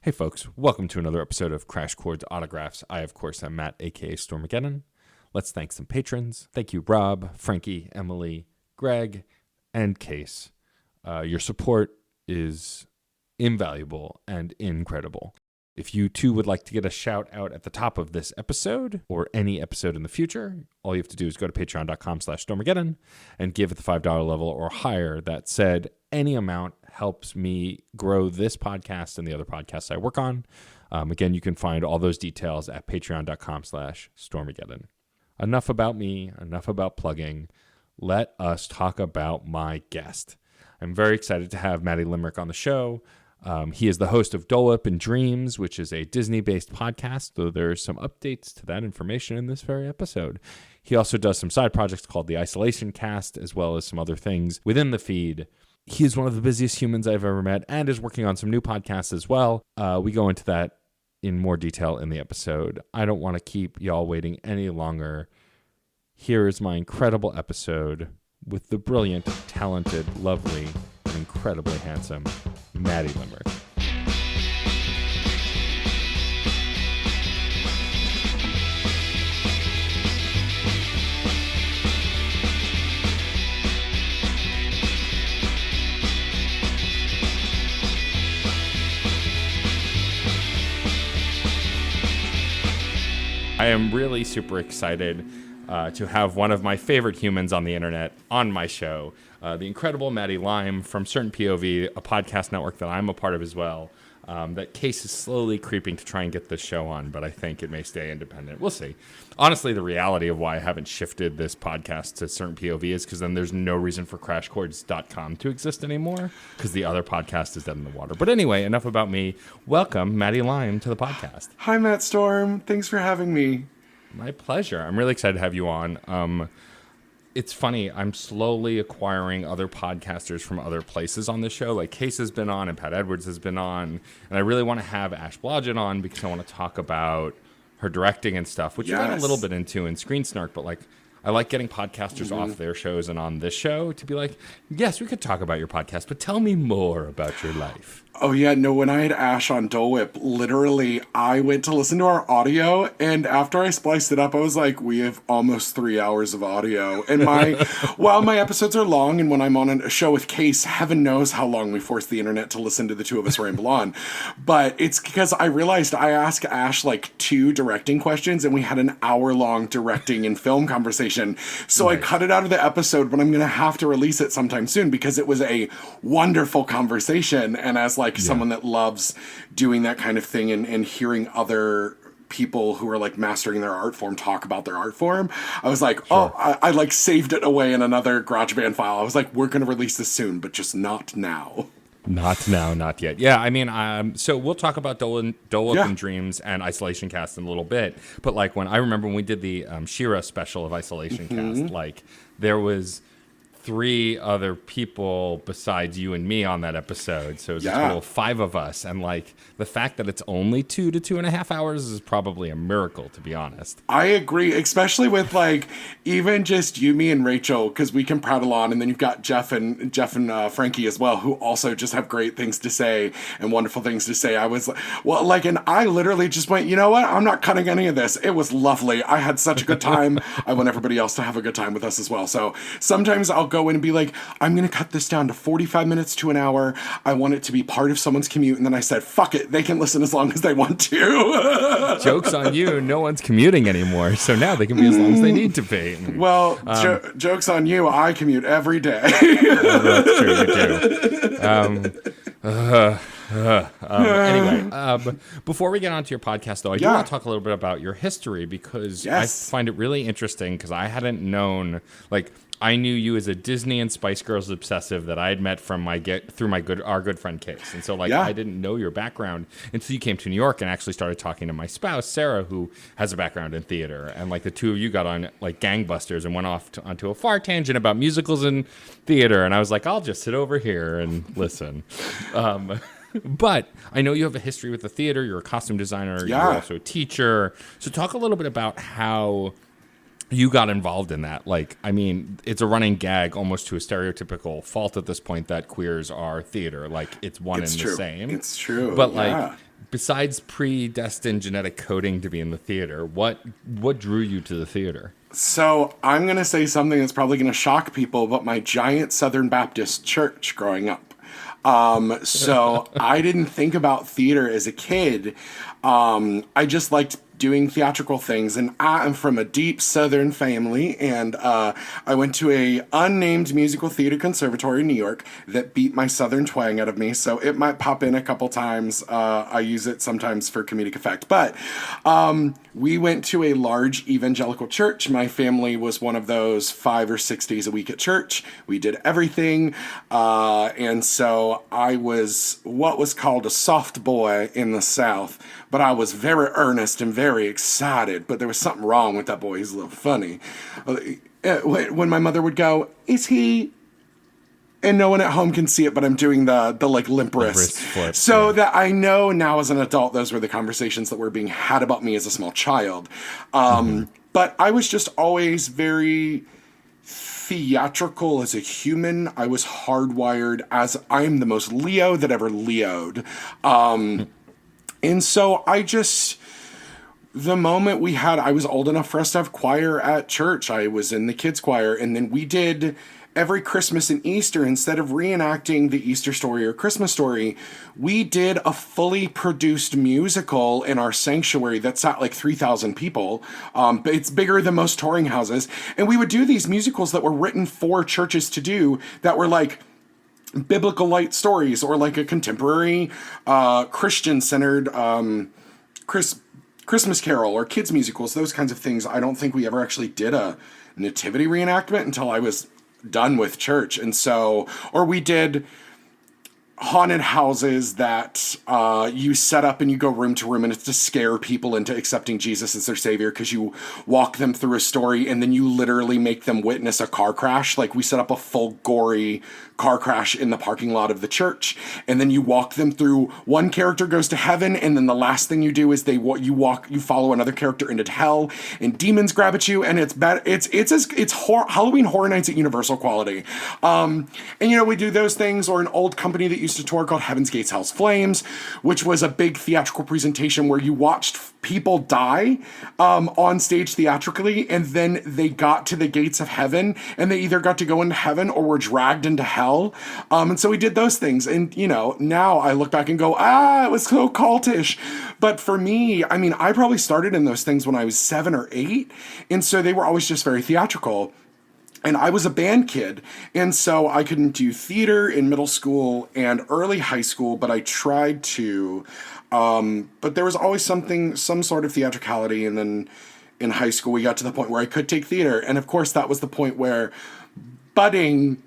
Hey folks, welcome to another episode of Crash Chords Autographs. I, of course, am Matt, aka Stormageddon. Let's thank some patrons. Thank you, Rob, Frankie, Emily, Greg, and Case. Your support is invaluable and incredible. If you too would like to get a shout out at the top of this episode or any episode in the future, all you have to do is go to patreon.com/Stormageddon and give at the $5 level or higher. That said, any amount helps me grow this podcast and the other podcasts I work on. Again, you can find all those details at patreon.com/Stormageddon. Enough about me, enough about plugging. Let us talk about my guest. I'm very excited to have Matty Limerick on the show. He is the host of Dole Whip and Dreams, which is a Disney-based podcast, though there's some updates to that information in this very episode. He also does some side projects called the Isolation Cast, as well as some other things within the feed. He is one of the busiest humans I've ever met and is working on some new podcasts as well. We go into that in more detail in the episode. I don't want to keep y'all waiting any longer. Here is my incredible episode with the brilliant, talented, lovely, and incredibly handsome Matty Limerick. I am really super excited to have one of my favorite humans on the internet on my show, the incredible Matty Lime from Certain POV, a podcast network that I'm a part of as well. That Case is slowly creeping to try and get this show on, but I think it may stay independent. We'll see. Honestly, the reality of why I haven't shifted this podcast to Certain POV is because then there's no reason for crashchords.com to exist anymore because the other podcast is dead in the water. But anyway, enough about me. Welcome, Matty Lime, to the podcast. Hi, Matt Storm. Thanks for having me. My pleasure. I'm really excited to have you on. It's funny, I'm slowly acquiring other podcasters from other places on this show. Like Case has been on and Pat Edwards has been on. And I really want to have Ash Blodgett on because I want to talk about her directing and stuff, which you got a little bit into in Screen Snark. But like, I like getting podcasters off their shows and on this show to be like, yes, we could talk about your podcast, but tell me more about your life. Oh, yeah. No, when I had Ash on Dole Whip, literally, I went to listen to our audio, and after I spliced it up, I was like, we have almost 3 hours of audio. And while my episodes are long, and when I'm on a show with Case, heaven knows how long we force the internet to listen to the two of us ramble on. But it's because I realized I asked Ash like 2 directing questions, and we had an hour-long directing and film conversation. So nice. I cut it out of the episode, but I'm going to have to release it sometime soon because it was a wonderful conversation. And as someone that loves doing that kind of thing and hearing other people who are like mastering their art form talk about their art form, I was like, sure. I like saved it away in another GarageBand file. I was like, we're going to release this soon, but just not now. Not now, not yet. Yeah, I mean, so we'll talk about Dole Whip and Dreams and Isolation Cast in a little bit. But like when I remember when we did the She-Ra special of Isolation Cast, like there was 3 other people besides you and me on that episode. So it was a total of 5 of us. And like the fact that it's only 2 to 2.5 hours is probably a miracle, to be honest. I agree, especially with like even just you, me, and Rachel, because we can prattle on. And then you've got Jeff and Frankie as well, who also just have great things to say and wonderful things to say. I was like, and I literally just went, you know what? I'm not cutting any of this. It was lovely. I had such a good time. I want everybody else to have a good time with us as well. So sometimes I'll go in and be like, I'm going to cut this down to 45 minutes to an hour. I want it to be part of someone's commute. And then I said, fuck it. They can listen as long as they want to. Joke's on you. No one's commuting anymore. So now they can be as long as they need to be. Well, joke's on you. I commute every day. Well, that's true. You do. Anyway, before we get onto your podcast, though, I do want to talk a little bit about your history because I find it really interesting because I hadn't known, like, I knew you as a Disney and Spice Girls obsessive that I had met from our good friend Case. And so like I didn't know your background until you came to New York and actually started talking to my spouse, Sarah, who has a background in theater. And like the two of you got on like gangbusters and went off onto a far tangent about musicals and theater. And I was like, I'll just sit over here and listen. But I know you have a history with the theater. You're a costume designer. You're also a teacher. So talk a little bit about how you got involved in that. Like, I mean, it's a running gag almost to a stereotypical fault at this point that queers are theater. Like, it's one and the same. It's true. But, like, besides predestined genetic coding to be in the theater, what drew you to the theater? So I'm going to say something that's probably going to shock people, but my giant Southern Baptist church growing up. So I didn't think about theater as a kid. I just liked doing theatrical things, and I am from a deep Southern family, and I went to a unnamed musical theater conservatory in New York that beat my Southern twang out of me, so it might pop in a couple times. I use it sometimes for comedic effect, but we went to a large evangelical church. My family was one of those 5 or 6 days a week at church. We did everything, and so I was what was called a soft boy in the South, but I was very earnest and very excited, but there was something wrong with that boy. He's a little funny. When my mother would go, "Is he?" And no one at home can see it, but I'm doing the like limp wrist flip, so that I know now as an adult, those were the conversations that were being had about me as a small child. But I was just always very theatrical as a human. I was hardwired as I'm the most Leo that ever Leo'd. And so the moment I was old enough for us to have choir at church. I was in the kids' choir, and then we did every Christmas and Easter, instead of reenacting the Easter story or Christmas story, we did a fully produced musical in our sanctuary that sat like 3,000 people. It's bigger than most touring houses. And we would do these musicals that were written for churches to do that were like biblical light stories or like a contemporary Christian-centered Christmas Carol or kids musicals, those kinds of things. I don't think we ever actually did a nativity reenactment until I was done with church. And so, or we did haunted houses that you set up and you go room to room, and it's to scare people into accepting Jesus as their savior, because you walk them through a story and then you literally make them witness a car crash. Like we set up a full gory car crash in the parking lot of the church, and then you walk them through. One character goes to heaven, and then the last thing you do is you follow another character into hell, and demons grab at you, and it's bad. It's Halloween Horror Nights at Universal quality. And we do those things, or an old company that used to tour called Heaven's Gates Hell's Flames, which was a big theatrical presentation where you watched people die on stage theatrically, and then they got to the gates of heaven, and they either got to go into heaven or were dragged into hell. And so we did those things, and now I look back and go, it was so cultish. But for me, I probably started in those things when I was 7 or 8, and so they were always just very theatrical. And I was a band kid, and so I couldn't do theater in middle school and early high school, but I tried to. But there was always some sort of theatricality, and then in high school we got to the point where I could take theater. And of course that was the point where budding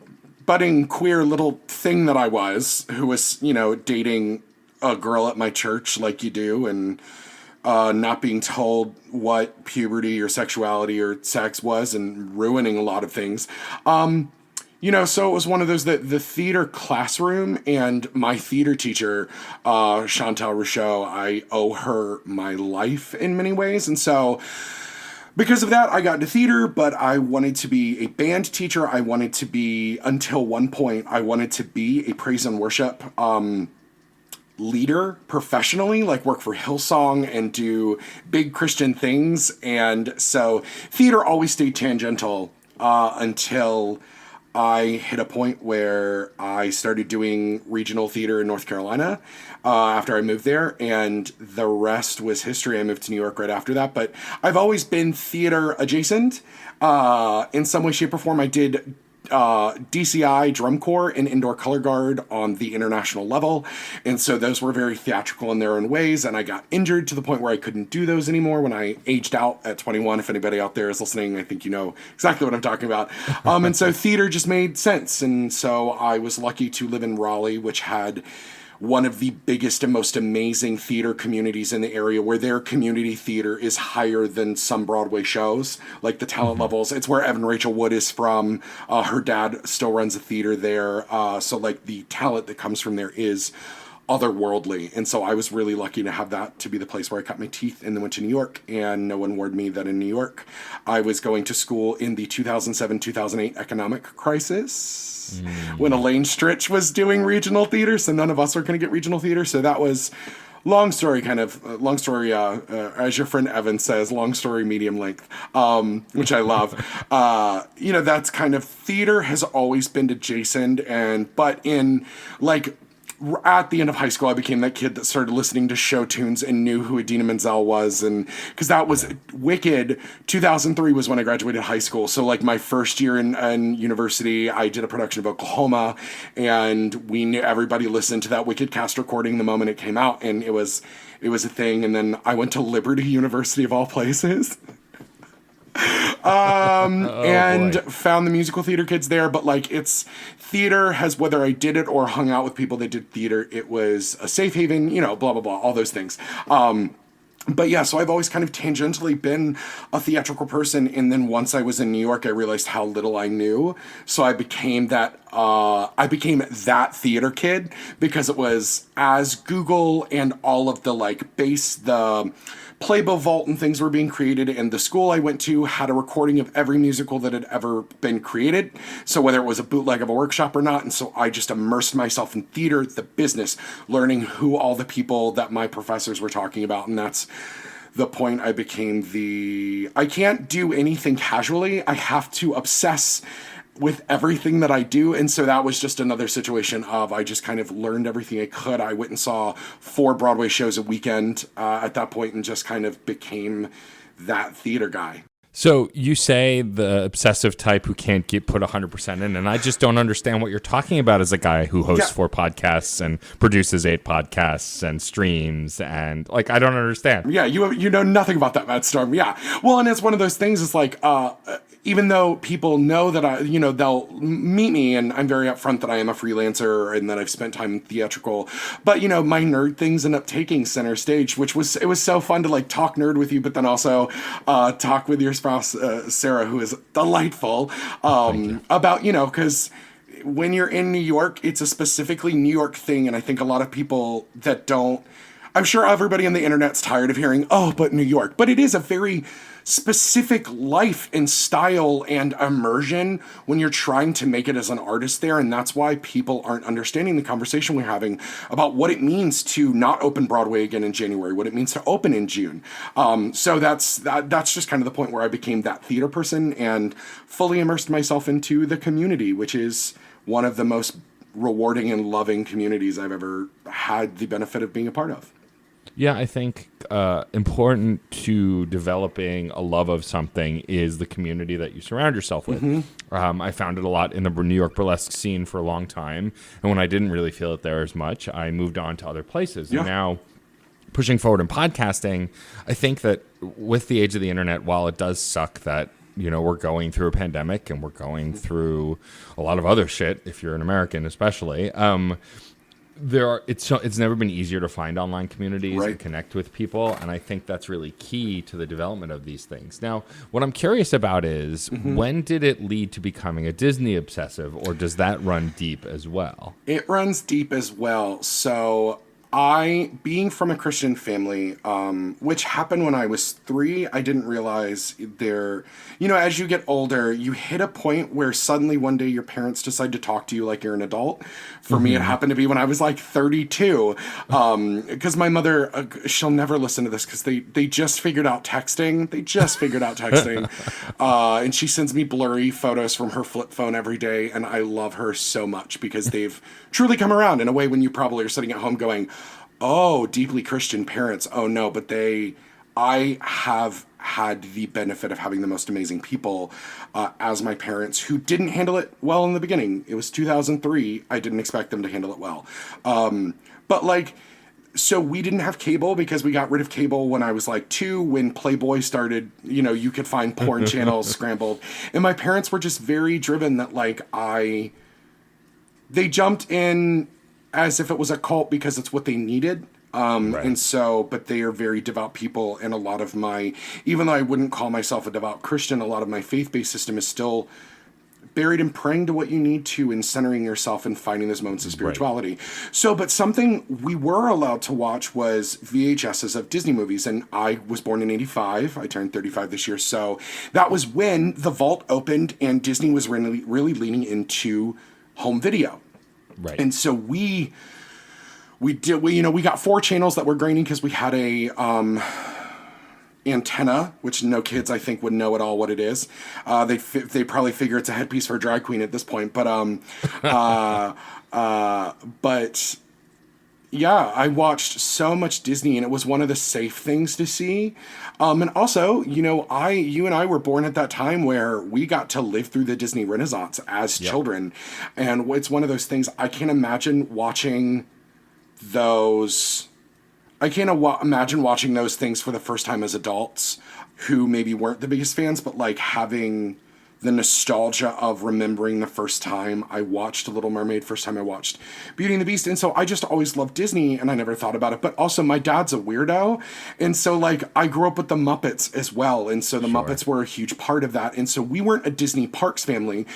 queer little thing that I was, who was, dating a girl at my church like you do, and not being told what puberty or sexuality or sex was, and ruining a lot of things. So it was one of those that the theater classroom and my theater teacher, Chantal Rousseau, I owe her my life in many ways. And so because of that, I got into theater, but I wanted to be a band teacher. Until one point, I wanted to be a praise and worship leader professionally, like work for Hillsong and do big Christian things. And so theater always stayed tangential until I hit a point where I started doing regional theater in North Carolina after I moved there, and the rest was history. I moved to New York right after that, but I've always been theater adjacent in some way, shape, or form. I did DCI drum corps and indoor color guard on the international level, and so those were very theatrical in their own ways, and I got injured to the point where I couldn't do those anymore when I aged out at 21. If anybody out there is listening, I think you know exactly what I'm talking about. And so theater just made sense, and so I was lucky to live in Raleigh, which had one of the biggest and most amazing theater communities in the area, where their community theater is higher than some Broadway shows, like the talent levels. It's where Evan Rachel Wood is from. Her dad still runs a theater there. So like the talent that comes from there is otherworldly. And so I was really lucky to have that to be the place where I cut my teeth, and then went to New York. And no one warned me that in New York, I was going to school in the 2007-2008 economic crisis, when Elaine Stritch was doing regional theater. So none of us were going to get regional theater. So that was long story, as your friend Evan says, long story, medium length, which I love. That's kind of theater has always been adjacent, but in like at the end of high school, I became that kid that started listening to show tunes and knew who Idina Menzel was. And because that was Wicked, 2003 was when I graduated high school. So like my first year in university, I did a production of Oklahoma, and we knew everybody listened to that Wicked cast recording the moment it came out. And it was a thing. And then I went to Liberty University of all places. Found the musical theater kids there, but like it's theater has, whether I did it or hung out with people that did theater, it was a safe haven, blah, blah, blah, all those things. But yeah, so I've always kind of tangentially been a theatrical person. And then once I was in New York, I realized how little I knew. So I became that theater kid, because it was as Google and all of the the Playboy Vault and things were being created, and the school I went to had a recording of every musical that had ever been created. So whether it was a bootleg of a workshop or not, and so I just immersed myself in theater, the business, learning who all the people that my professors were talking about, and that's the point I became I can't do anything casually. I have to obsess with everything that I do. And so that was just another situation of I just kind of learned everything I could. I went and saw 4 Broadway shows a weekend at that point, and just kind of became that theater guy. So you say the obsessive type who can't put 100% in, and I just don't understand what you're talking about as a guy who hosts 4 podcasts and produces 8 podcasts and streams, and I don't understand. Yeah, you know nothing about that, Matt Storm. Yeah. Well, and it's one of those things, it's like, even though people know that they'll meet me, and I'm very upfront that I am a freelancer and that I've spent time in theatrical, but my nerd things end up taking center stage, it was so fun to talk nerd with you, but then also talk with your spouse, Sarah, who is delightful, about, because when you're in New York, it's a specifically New York thing. And I think a lot of people I'm sure everybody on the internet's tired of hearing, oh, but New York, but it is a very specific life and style and immersion when you're trying to make it as an artist there. And that's why people aren't understanding the conversation we're having about what it means to not open Broadway again in January, what it means to open in June. So that's just kind of the point where I became that theater person and fully immersed myself into the community, which is one of the most rewarding and loving communities I've ever had the benefit of being a part of. Yeah, I think important to developing a love of something is the community that you surround yourself with. Mm-hmm. I found it a lot in the New York burlesque scene for a long time, and when I didn't really feel it there as much, I moved on to other places. Yeah. And now, pushing forward in podcasting, I think that with the age of the internet, while it does suck that we're going through a pandemic and we're going through a lot of other shit, if you're an American especially, it's never been easier to find online communities and connect with people, and I think that's really key to the development of these things. Now, what I'm curious about is when did it lead to becoming a Disney obsessive, or does that run deep as well? It runs deep as well. So being from a Christian family, which happened when I was 3, I didn't realize as you get older, you hit a point where suddenly one day your parents decide to talk to you like you're an adult. For me, it happened to be when I was 32, because my mother, she'll never listen to this because they just figured out texting. And she sends me blurry photos from her flip phone every day. And I love her so much because they've truly come around in a way when you probably are sitting at home going, oh, deeply Christian parents. Oh no, but I have had the benefit of having the most amazing people as my parents who didn't handle it well in the beginning. It was 2003. I didn't expect them to handle it well. So we didn't have cable because we got rid of cable when I was 2, when Playboy started, you could find porn channels scrambled. And my parents were just very driven that they jumped in as if it was a cult because it's what they needed. And so, but they are very devout people. And a lot of even though I wouldn't call myself a devout Christian, a lot of my faith-based system is still buried in praying to what you need to and centering yourself and finding those moments of spirituality. So, but something we were allowed to watch was VHSs of Disney movies. And I was born in 85. I turned 35 this year. So that was when the vault opened and Disney was really, really leaning into home video. Right. And so we we got 4 channels that were graining because we had a antenna, which no kids I think would know at all what it is. They probably figure it's a headpiece for a drag queen at this point, but yeah, I watched so much Disney, and it was one of the safe things to see. And also, you and I were born at that time where we got to live through the Disney Renaissance as children. And it's one of those things I can't imagine watching those. I can't imagine watching those things for the first time as adults who maybe weren't the biggest fans, but like having the nostalgia of remembering the first time I watched Little Mermaid, first time I watched Beauty and the Beast. And so I just always loved Disney, and I never thought about it. But also my dad's a weirdo. And so like I grew up with the Muppets as well. And so the Muppets were a huge part of that. And so we weren't a Disney Parks family.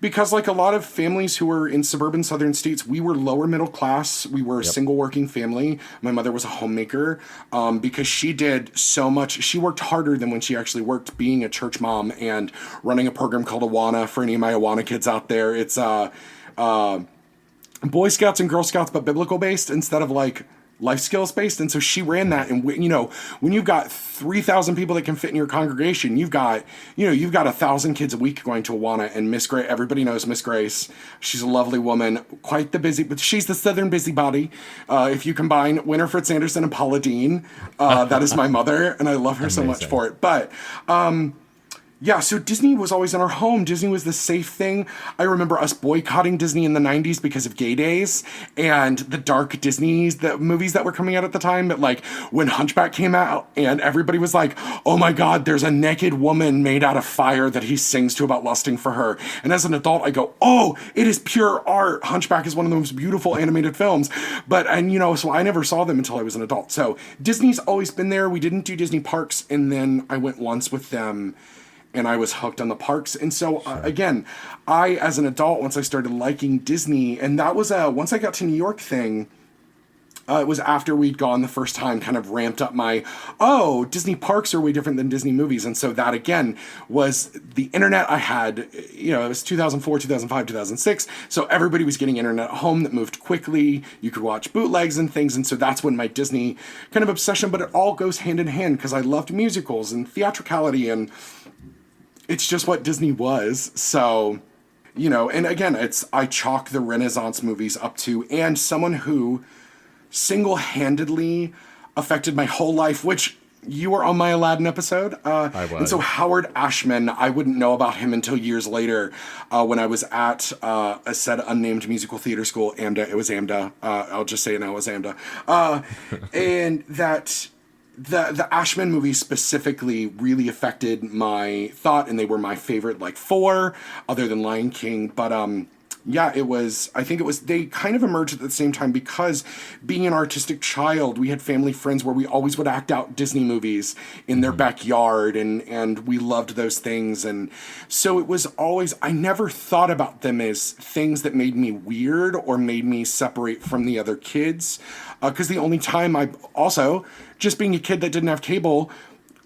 Because like a lot of families who were in suburban southern states, we were lower middle class. We were a single working family. My mother was a homemaker because she did so much. She worked harder than when she actually worked being a church mom and running a program called Awana for any of my Awana kids out there. It's Boy Scouts and Girl Scouts, but biblical based instead of like life skills based. And so she ran that. And when you've got 3,000 people that can fit in your congregation, you've got 1,000 kids a week going to Awana. And Miss Grace, everybody knows Miss Grace. She's a lovely woman, quite the busy, but she's the Southern busybody. If you combine Winifred Sanderson and Paula Dean, that is my mother, and I love her so much for it. But yeah, so Disney was always in our home. Disney was the safe thing. I remember us boycotting Disney in the 90s because of Gay Days and the dark the movies that were coming out at the time. But like when Hunchback came out and everybody was like, oh my God, there's a naked woman made out of fire that he sings to about lusting for her. And as an adult, I go, oh, it is pure art. Hunchback is one of the most beautiful animated films. So I never saw them until I was an adult. So Disney's always been there. We didn't do Disney parks. And then I went once with them, and I was hooked on the parks. And so, again, I, as an adult, once I started liking Disney, and that was once I got to New York thing, it was after we'd gone the first time, kind of ramped up my, Disney parks are way different than Disney movies. And so that, again, was the internet I had, it was 2004, 2005, 2006. So everybody was getting internet at home that moved quickly. You could watch bootlegs and things. And so that's when my Disney kind of obsession, but it all goes hand in hand because I loved musicals and theatricality, and it's just what Disney was. So, and again, I chalk the Renaissance movies up to, and someone who single-handedly affected my whole life, which you were on my Aladdin episode. I was. And so Howard Ashman, I wouldn't know about him until years later when I was at a said unnamed musical theater school, AMDA. It was AMDA. I'll just say it now, it was AMDA. And that the Ashman movies specifically really affected my thought, and they were my favorite, 4, other than Lion King. But yeah, they kind of emerged at the same time because being an artistic child, we had family friends where we always would act out Disney movies in their backyard, and we loved those things. And so it was always, I never thought about them as things that made me weird or made me separate from the other kids. Because the only time just being a kid that didn't have cable,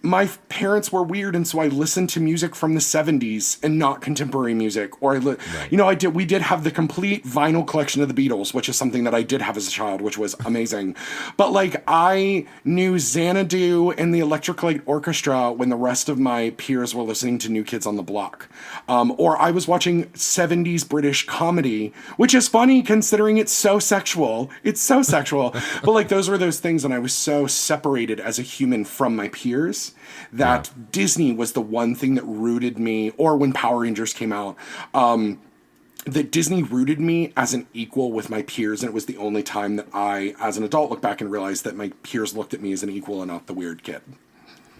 my parents were weird, and so I listened to music from the 70s and not contemporary music. Or we did have the complete vinyl collection of the Beatles, which is something that I did have as a child, which was amazing. But I knew Xanadu and the Electric Light Orchestra when the rest of my peers were listening to New Kids on the Block. Or I was watching 70s British comedy, which is funny considering it's so sexual. It's so sexual. But those were those things, and I was so separated as a human from my peers that Disney was the one thing that rooted me, or when Power Rangers came out, that Disney rooted me as an equal with my peers, and it was the only time that I, as an adult, look back and realize that my peers looked at me as an equal and not the weird kid.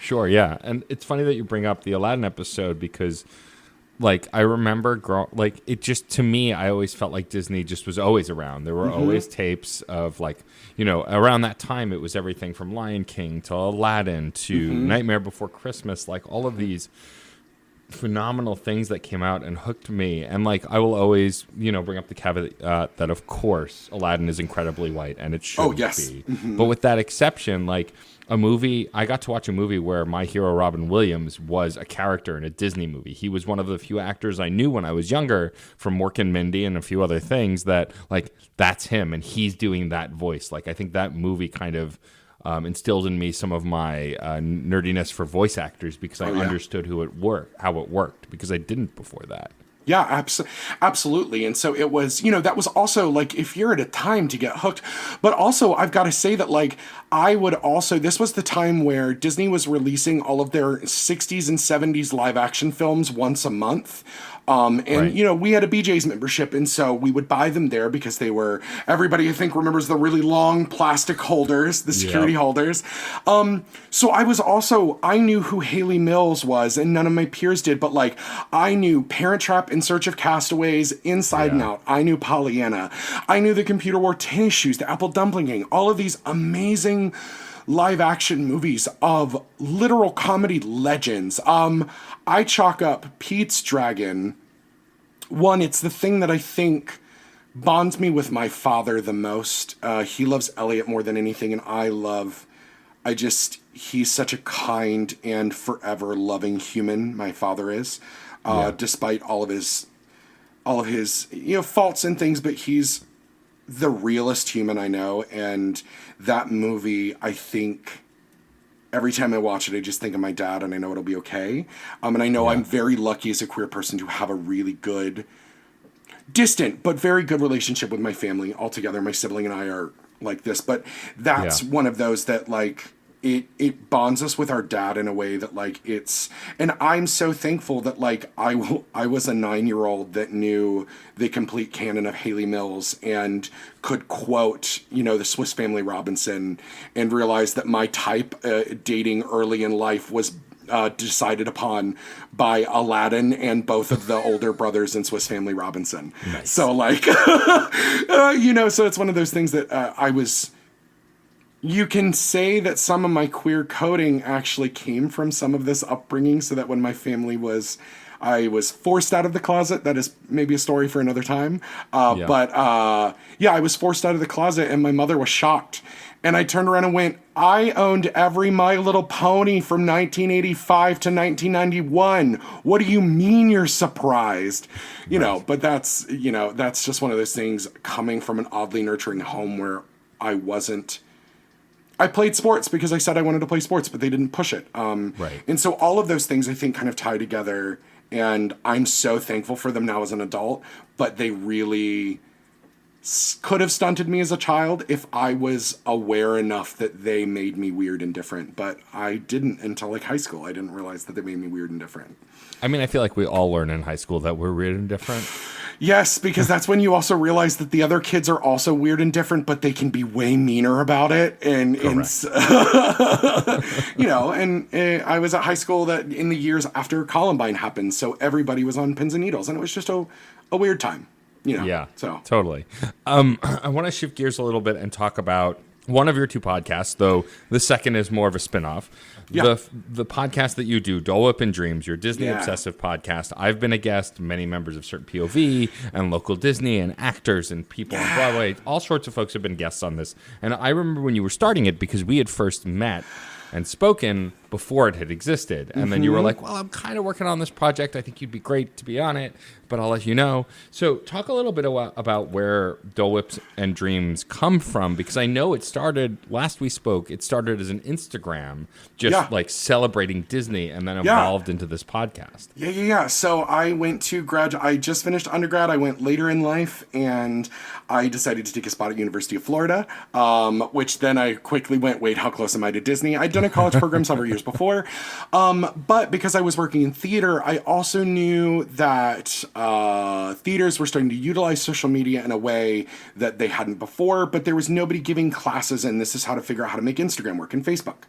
Sure, yeah. And it's funny that you bring up the Aladdin episode because, I remember, it just, to me, I always felt like Disney just was always around. There were always tapes of, around that time, it was everything from Lion King to Aladdin to Nightmare Before Christmas, all of these phenomenal things that came out and hooked me. And, I will always, bring up the caveat that, of course, Aladdin is incredibly white, and it should be. But with that exception, a movie. I got to watch a movie where my hero Robin Williams was a character in a Disney movie. He was one of the few actors I knew when I was younger from Mork and Mindy and a few other things that like that's him and he's doing that voice. Like I think that movie kind of instilled in me some of my nerdiness for voice actors because I understood how it worked because I didn't before that. Yeah, absolutely. And so it was, that was also like, if you're at a time to get hooked, but also I've got to say that like, this was the time where Disney was releasing all of their 60s and 70s live action films once a month. We had a BJ's membership, and so we would buy them there because everybody I think remembers the really long plastic holders, the security holders. So I knew who Haley Mills was, and none of my peers did, but like, I knew Parent Trap, In Search of Castaways, Inside and Out. I knew Pollyanna. I knew The Computer Wore Tennis Shoes, The Apple Dumpling Gang, all of these amazing live action movies of literal comedy legends. I chalk up Pete's Dragon. One, it's the thing that I think bonds me with my father the most. He loves Elliot more than anything, and he's such a kind and forever loving human. My father is, despite all of his faults and things, but he's the realest human I know. And that movie, I think, every time I watch it, I just think of my dad, and I know it'll be okay. And I know I'm very lucky as a queer person to have a really good, distant, but very good relationship with my family altogether. My sibling and I are like this, but that's one of those that like, it bonds us with our dad in a way that like and I'm so thankful that like I was a 9-year-old that knew the complete canon of Haley Mills and could quote, the Swiss Family Robinson, and realized that my type dating early in life was decided upon by Aladdin and both of the older brothers in Swiss Family Robinson. Nice. So like, so it's one of those things that you can say that some of my queer coding actually came from some of this upbringing, so that when my family I was forced out of the closet. That is maybe a story for another time. But I was forced out of the closet, and my mother was shocked. And I turned around and went, I owned every My Little Pony from 1985 to 1991. What do you mean you're surprised? But that's just one of those things coming from an oddly nurturing home where I played sports because I said I wanted to play sports, but they didn't push it. And so all of those things I think kind of tie together, and I'm so thankful for them now as an adult, but they really could have stunted me as a child if I was aware enough that they made me weird and different. But I didn't until like high school. I didn't realize that they made me weird and different. I mean, I feel like we all learn in high school that we're weird and different. Yes, because that's when you also realize that the other kids are also weird and different, but they can be way meaner about it. And I was at high school that in the years after Columbine happened, so everybody was on pins and needles, and it was just a weird time. Yeah, so totally. I want to shift gears a little bit and talk about one of your two podcasts, though the second is more of a spinoff. Yeah. The podcast that you do, Dole Whip and Dreams, your Disney obsessive podcast. I've been a guest, many members of Certain POV and local Disney and actors and people on Broadway. All sorts of folks have been guests on this. And I remember when you were starting it because we had first met and spoken before it had existed. And then you were like, well, I'm kind of working on this project. I think you'd be great to be on it, but I'll let you know. So talk a little bit about where Dole Whips and Dreams come from, because I know it started, last we spoke, it started as an Instagram, just like celebrating Disney, and then evolved into this podcast. Yeah. So I went to I just finished undergrad. I went later in life, and I decided to take a spot at University of Florida, which then I quickly went, wait, how close am I to Disney? I'd done a college program several years before. But because I was working in theater, I also knew that theaters were starting to utilize social media in a way that they hadn't before, but there was nobody giving classes, and this is how to figure out how to make Instagram work and Facebook.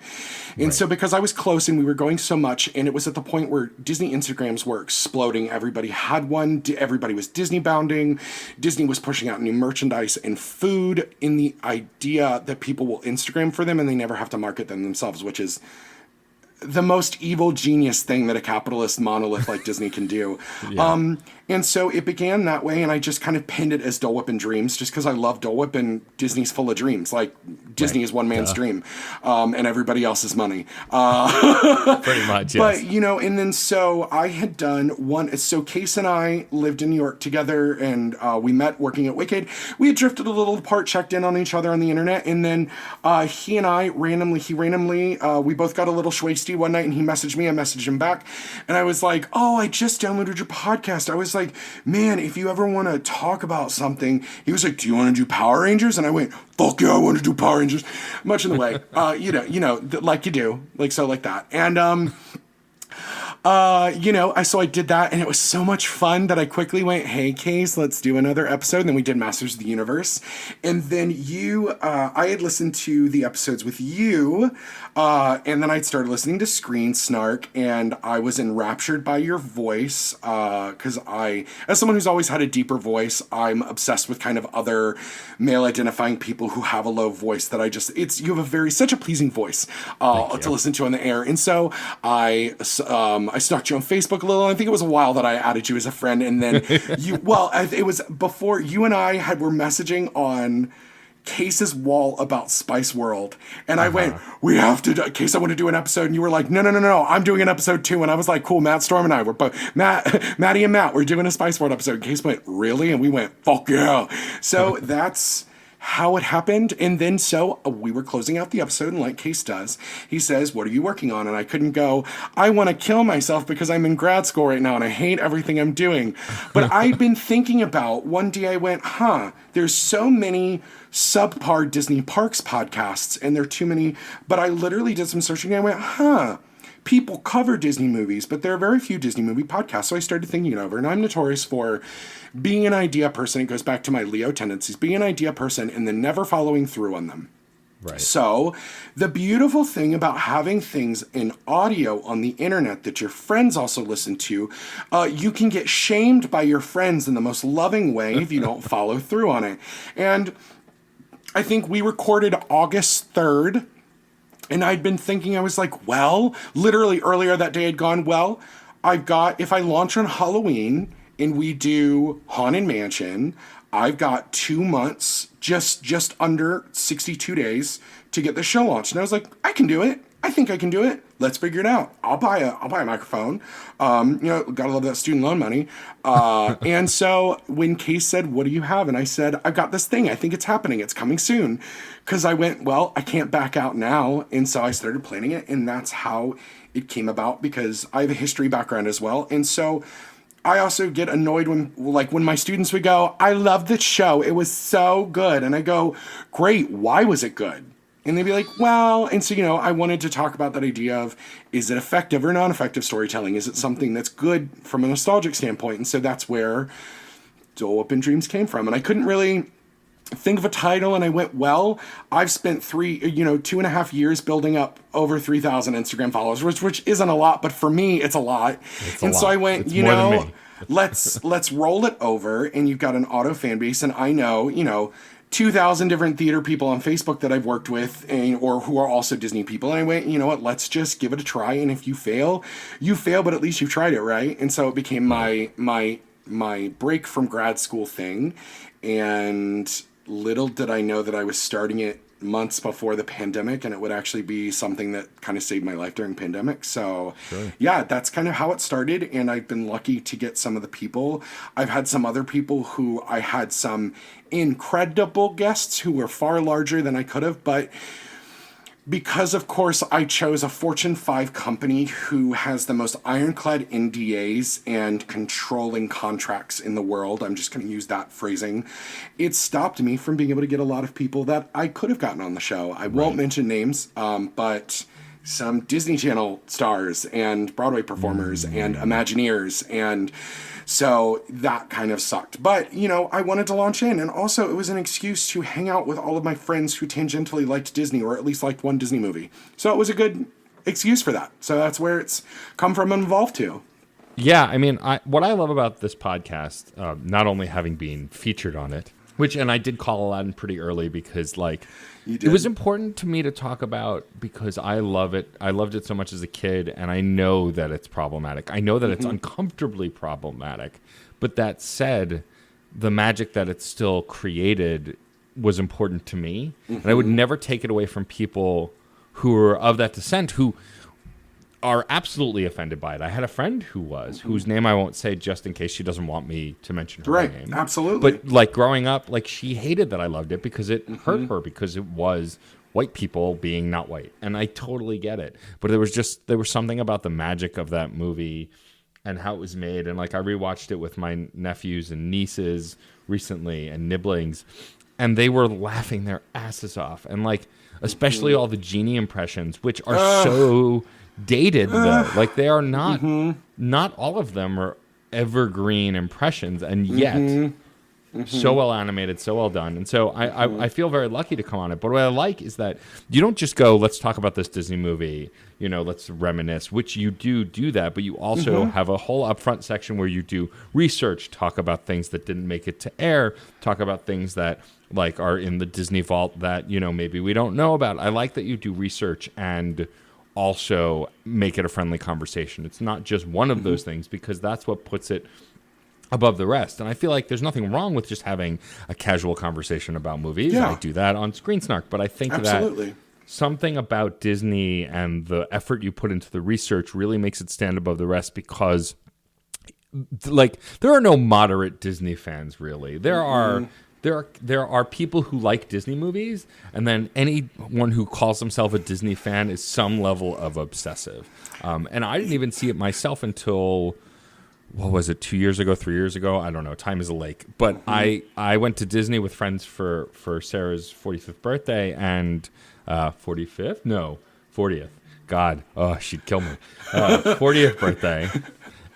And so because I was close and we were going so much, and it was at the point where Disney Instagrams were exploding, everybody had one, everybody was Disney bounding, Disney was pushing out new merchandise and food in the idea that people will Instagram for them and they never have to market them themselves, which is the most evil genius thing that a capitalist monolith like Disney can do. Yeah. And so it began that way, and I just kind of pinned it as Dole Whip and Dreams, just because I love Dole Whip, and Disney's full of dreams. Like, Disney is one man's dream, and everybody else's money. Pretty much, yes. But, you know, and then so I had done one. So Case and I lived in New York together, and we met working at Wicked. We had drifted a little apart, checked in on each other on the internet, and then he and I randomly, we both got a little schwasty one night, and he messaged me, I messaged him back, and I was like, oh, I just downloaded your podcast. I was like, man, if you ever want to talk about something. He was like, do you want to do Power Rangers? And I went, fuck yeah, I want to do Power Rangers. Much in the way, like you do, like that. And so I did that, and it was so much fun that I quickly went, hey, Case, let's do another episode. And then we did Masters of the Universe. And then I had listened to the episodes with you, and then I'd started listening to Screen Snark, and I was enraptured by your voice, because as someone who's always had a deeper voice, I'm obsessed with kind of other male-identifying people who have a low voice that you have such a pleasing voice to listen to on the air. And so I stalked you on Facebook a little. I think it was a while that I added you as a friend, and then it was before you and I were messaging on Case's wall about Spice World, and I went, we have to Case, I want to do an episode, and you were like, no, I'm doing an episode too. And I was like, cool, Matt, Storm, and I were both Matty and Matt, we're doing a Spice World episode. And Case went, really? And we went, fuck yeah. So that's how it happened. And then so we were closing out the episode, and like Case does, he says, what are you working on? And I couldn't go, I want to kill myself because I'm in grad school right now and I hate everything I'm doing. But I'd been thinking about, one day I went, there's so many subpar Disney Parks podcasts, and there are too many. But I literally did some searching, and I went, people cover Disney movies, but there are very few Disney movie podcasts. So I started thinking it over, and I'm notorious for being an idea person. It goes back to my Leo tendencies, being an idea person and then never following through on them. Right. So the beautiful thing about having things in audio on the internet that your friends also listen to, you can get shamed by your friends in the most loving way if you don't follow through on it. And I think we recorded August 3rd, and I'd been thinking, I was like, literally earlier that day I'd gone, if I launch on Halloween and we do Haunted Mansion, I've got 2 months, just under 62 days to get the show launched. And I was like, I can do it. I think I can do it. Let's figure it out. I'll buy a microphone. Gotta love that student loan money. And so when Case said, what do you have? And I said, I've got this thing. I think it's happening. It's coming soon. Because I went, I can't back out now. And so I started planning it. And that's how it came about, because I have a history background as well. And so I also get annoyed when my students would go, I love the show. It was so good. And I go, great. Why was it good? And they'd be like, and so, I wanted to talk about that idea of, is it effective or non-effective storytelling? Is it something that's good from a nostalgic standpoint? And so that's where Dole Whip and Dreams came from. And I couldn't really think of a title. And I went, I've spent 2.5 years building up over 3,000 Instagram followers, which isn't a lot, but for me, it's a lot. So I went, let's roll it over. And you've got an auto fan base. And I know, 2,000 different theater people on Facebook that I've worked with, or who are also Disney people. And I went, you know what, let's just give it a try. And if you fail, but at least you've tried it, right? And so it became my break from grad school thing. And little did I know that I was starting it months before the pandemic, and it would actually be something that kind of saved my life during pandemic. So that's kind of how it started. And I've been lucky to get some of the people. I've had some other people who I had some incredible guests who were far larger than I could have, but because, of course, I chose a Fortune 5 company who has the most ironclad NDAs and controlling contracts in the world, I'm just going to use that phrasing, it stopped me from being able to get a lot of people that I could have gotten on the show. I won't mention names, but some Disney Channel stars and Broadway performers and Imagineers, and so that kind of sucked. But, I wanted to launch in, and also it was an excuse to hang out with all of my friends who tangentially liked Disney, or at least liked one Disney movie. So it was a good excuse for that. So that's where it's come from and evolved to. Yeah, I mean, what I love about this podcast, not only having been featured on it, Which, and I did call Aladdin pretty early because, like, You did. it was important to me to talk about because I love it. I loved it so much as a kid, and I know that it's problematic. I know that it's uncomfortably problematic. But that said, the magic that it still created was important to me. And I would never take it away from people who are of that descent who are absolutely offended by it. I had a friend who was, whose name I won't say just in case she doesn't want me to mention her Right, name. absolutely. But like growing up, like she hated that I loved it because it hurt her because it was white people being not white. And I totally get it. But there was something about the magic of that movie and how it was made. And like I rewatched it with my nephews and nieces recently and nibblings, and they were laughing their asses off. And like, especially all the genie impressions, which are so dated though. Like they are not all of them are evergreen impressions, and yet so well animated, so well done. And so I feel very lucky to come on it. But what I like is that you don't just go, let's talk about this Disney movie, let's reminisce, which you do that, but you also have a whole upfront section where you do research, talk about things that didn't make it to air, talk about things that like are in the Disney vault that, maybe we don't know about. I like that you do research and also make it a friendly conversation. It's not just one of those things, because that's what puts it above the rest. And I feel like there's nothing wrong with just having a casual conversation about movies. Yeah. I do that on Screen Snark, but I think Absolutely. that something about Disney and the effort you put into the research really makes it stand above the rest, because like there are no moderate Disney fans really. There are people who like Disney movies, and then anyone who calls himself a Disney fan is some level of obsessive. And I didn't even see it myself until, what was it, 2 years ago, 3 years ago? I don't know. Time is a lake. But I went to Disney with friends for Sarah's 45th birthday and 45th? No, 40th. God, she'd kill me. 40th birthday.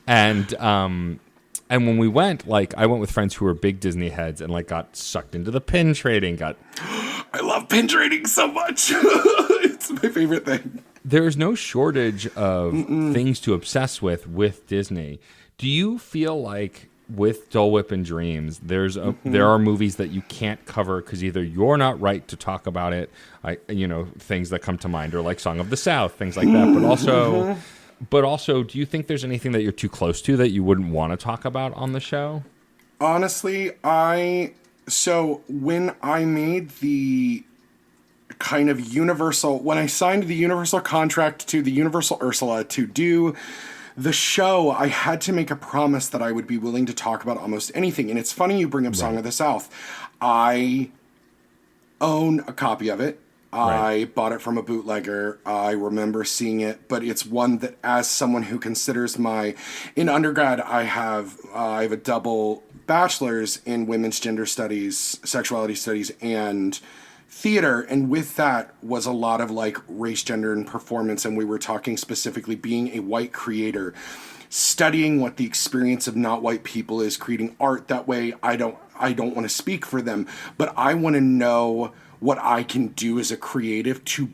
And when we went, like, I went with friends who were big Disney heads and, like, got sucked into the pin trading. I love pin trading so much. It's my favorite thing. There's no shortage of things to obsess with Disney. Do you feel like with Dole Whip and Dreams, there are movies that you can't cover because either you're not right to talk about it, things that come to mind are like Song of the South, things like that, But also, do you think there's anything that you're too close to that you wouldn't want to talk about on the show? Honestly, so when I made the kind of when I signed the Universal contract to the Universal Ursula to do the show, I had to make a promise that I would be willing to talk about almost anything. And it's funny you bring up Song of the South. I own a copy of it. I bought it from a bootlegger. I remember seeing it, but it's one that, as someone who considers in undergrad, I have a double bachelor's in women's gender studies, sexuality studies, and theater. And with that was a lot of like race, gender, and performance. And we were talking specifically being a white creator, studying what the experience of not white people is, creating art. That way, I don't want to speak for them, but I want to know what I can do as a creative to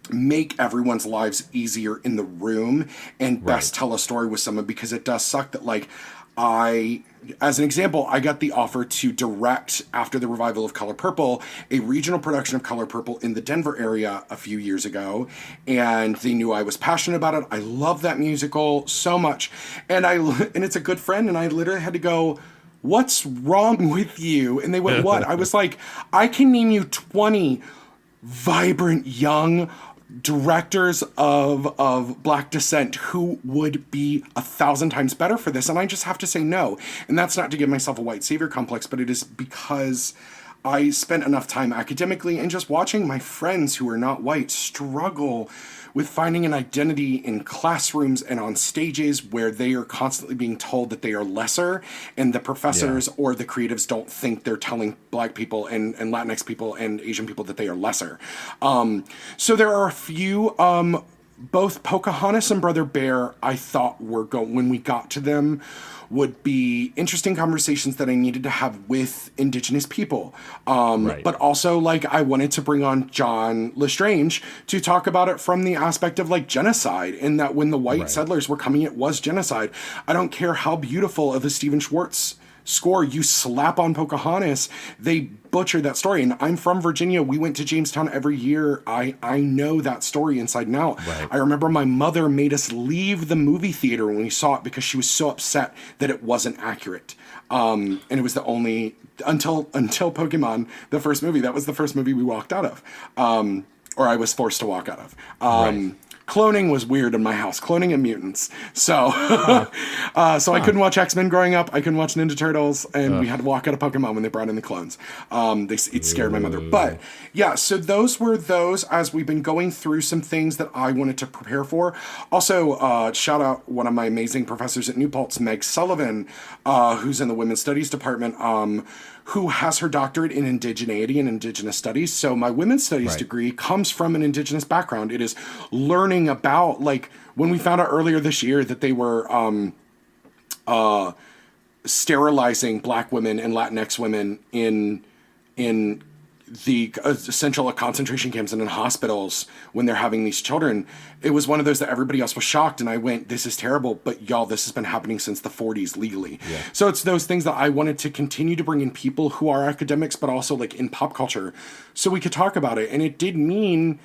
make everyone's lives easier in the room and best tell a story with someone, because it does suck that, like, as an example, I got the offer to direct, after the revival of Color Purple, a regional production of Color Purple in the Denver area a few years ago, and they knew I was passionate about it. I love that musical so much, and it's a good friend, and I literally had to go, what's wrong with you? And they went, what? I was like, I can name you 20 vibrant young directors of Black descent who would be 1,000 times better for this. And I just have to say no. And that's not to give myself a white savior complex, but it is because I spent enough time academically and just watching my friends who are not white struggle with finding an identity in classrooms and on stages where they are constantly being told that they are lesser, and the professors or the creatives don't think they're telling Black people and Latinx people and Asian people that they are lesser. So there are a few, both Pocahontas and Brother Bear, I thought when we got to them, would be interesting conversations that I needed to have with Indigenous people. But also, like, I wanted to bring on John Lestrange to talk about it from the aspect of, like, genocide, and that when the white settlers were coming, it was genocide. I don't care how beautiful of a Stephen Schwartz score, you slap on Pocahontas, they butchered that story. And I'm from Virginia. We went to Jamestown every year. I know that story inside and out. Right. I remember my mother made us leave the movie theater when we saw it because she was so upset that it wasn't accurate. And it was the only, until Pokemon, the first movie, that was the first movie we walked out of. Or I was forced to walk out of. Right. Cloning was weird in my house. Cloning and mutants. So, so I couldn't watch X-Men growing up. I couldn't watch Ninja Turtles, and we had to walk out of Pokemon when they brought in the clones. It scared my mother. But yeah, so those were those as we've been going through some things that I wanted to prepare for. Also, shout out one of my amazing professors at New Paltz, Meg Sullivan, who's in the Women's Studies department, who has her doctorate in indigeneity and indigenous studies. So my women's studies degree comes from an indigenous background. It is learning about, like, when we found out earlier this year that they were sterilizing Black women and Latinx women in the essential concentration camps and in hospitals when they're having these children. It was one of those that everybody else was shocked, and I went, this is terrible, but y'all, this has been happening since the 40s legally. Yeah. So it's those things that I wanted to continue to bring in people who are academics, but also like in pop culture, so we could talk about it. And it did mean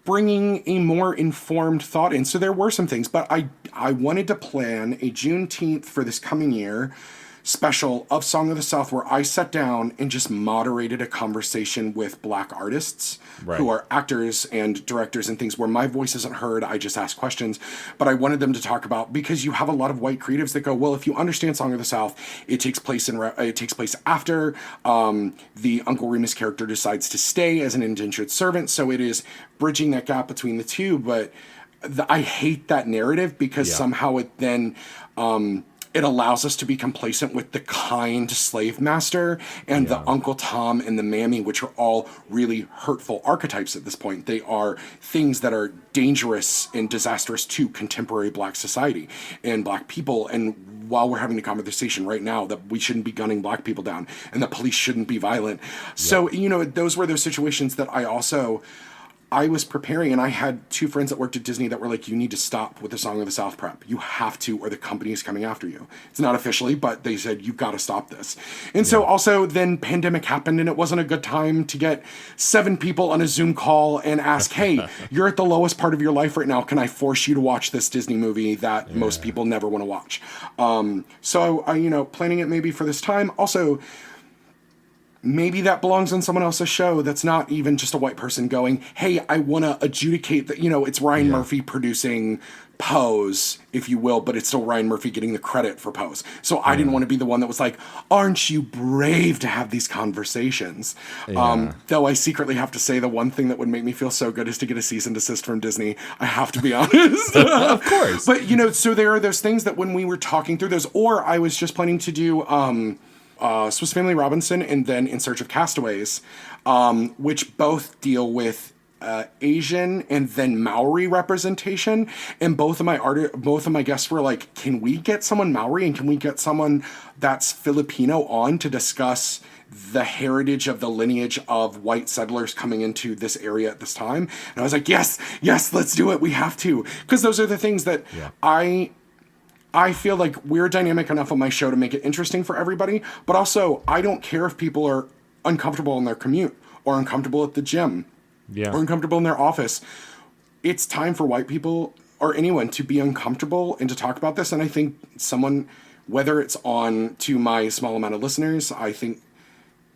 bringing a more informed thought in. So there were some things, but I wanted to plan a Juneteenth for this coming year special of Song of the South where I sat down and just moderated a conversation with Black artists who are actors and directors and things where my voice isn't heard. I just ask questions, but I wanted them to talk about, because you have a lot of white creatives that go, well, if you understand Song of the South, it takes place after the Uncle Remus character decides to stay as an indentured servant. So it is bridging that gap between the two. But I hate that narrative because somehow it then, it allows us to be complacent with the kind slave master and the Uncle Tom and the Mammy, which are all really hurtful archetypes at this point. They are things that are dangerous and disastrous to contemporary Black society and Black people. And while we're having a conversation right now that we shouldn't be gunning Black people down and the police shouldn't be violent. So, those were those situations that I was preparing, and I had two friends that worked at Disney that were like, you need to stop with the Song of the South prep. You have to, or the company is coming after you. It's not officially, but they said, you've got to stop this. And so also then pandemic happened, and it wasn't a good time to get 7 people on a Zoom call and ask, hey, you're at the lowest part of your life right now. Can I force you to watch this Disney movie that most people never want to watch? So I, planning it maybe for this time. Also, maybe that belongs on someone else's show that's not even just a white person going, hey, I want to adjudicate that, it's Ryan Murphy producing Pose, if you will, but it's still Ryan Murphy getting the credit for Pose. So I didn't want to be the one that was like, aren't you brave to have these conversations? Though I secretly have to say the one thing that would make me feel so good is to get a cease and desist from Disney. I have to be honest. Of course. But, so there are those things that when we were talking through those, or I was just planning to do Swiss Family Robinson and then In Search of Castaways, which both deal with Asian and then Maori representation. And both of my guests were like, can we get someone Maori and can we get someone that's Filipino on to discuss the heritage of the lineage of white settlers coming into this area at this time? And I was like, yes, let's do it. We have to. Because those are the things that I feel like we're dynamic enough on my show to make it interesting for everybody, but also I don't care if people are uncomfortable in their commute or uncomfortable at the gym or uncomfortable in their office. It's time for white people or anyone to be uncomfortable and to talk about this. And I think someone, whether it's on to my small amount of listeners, I think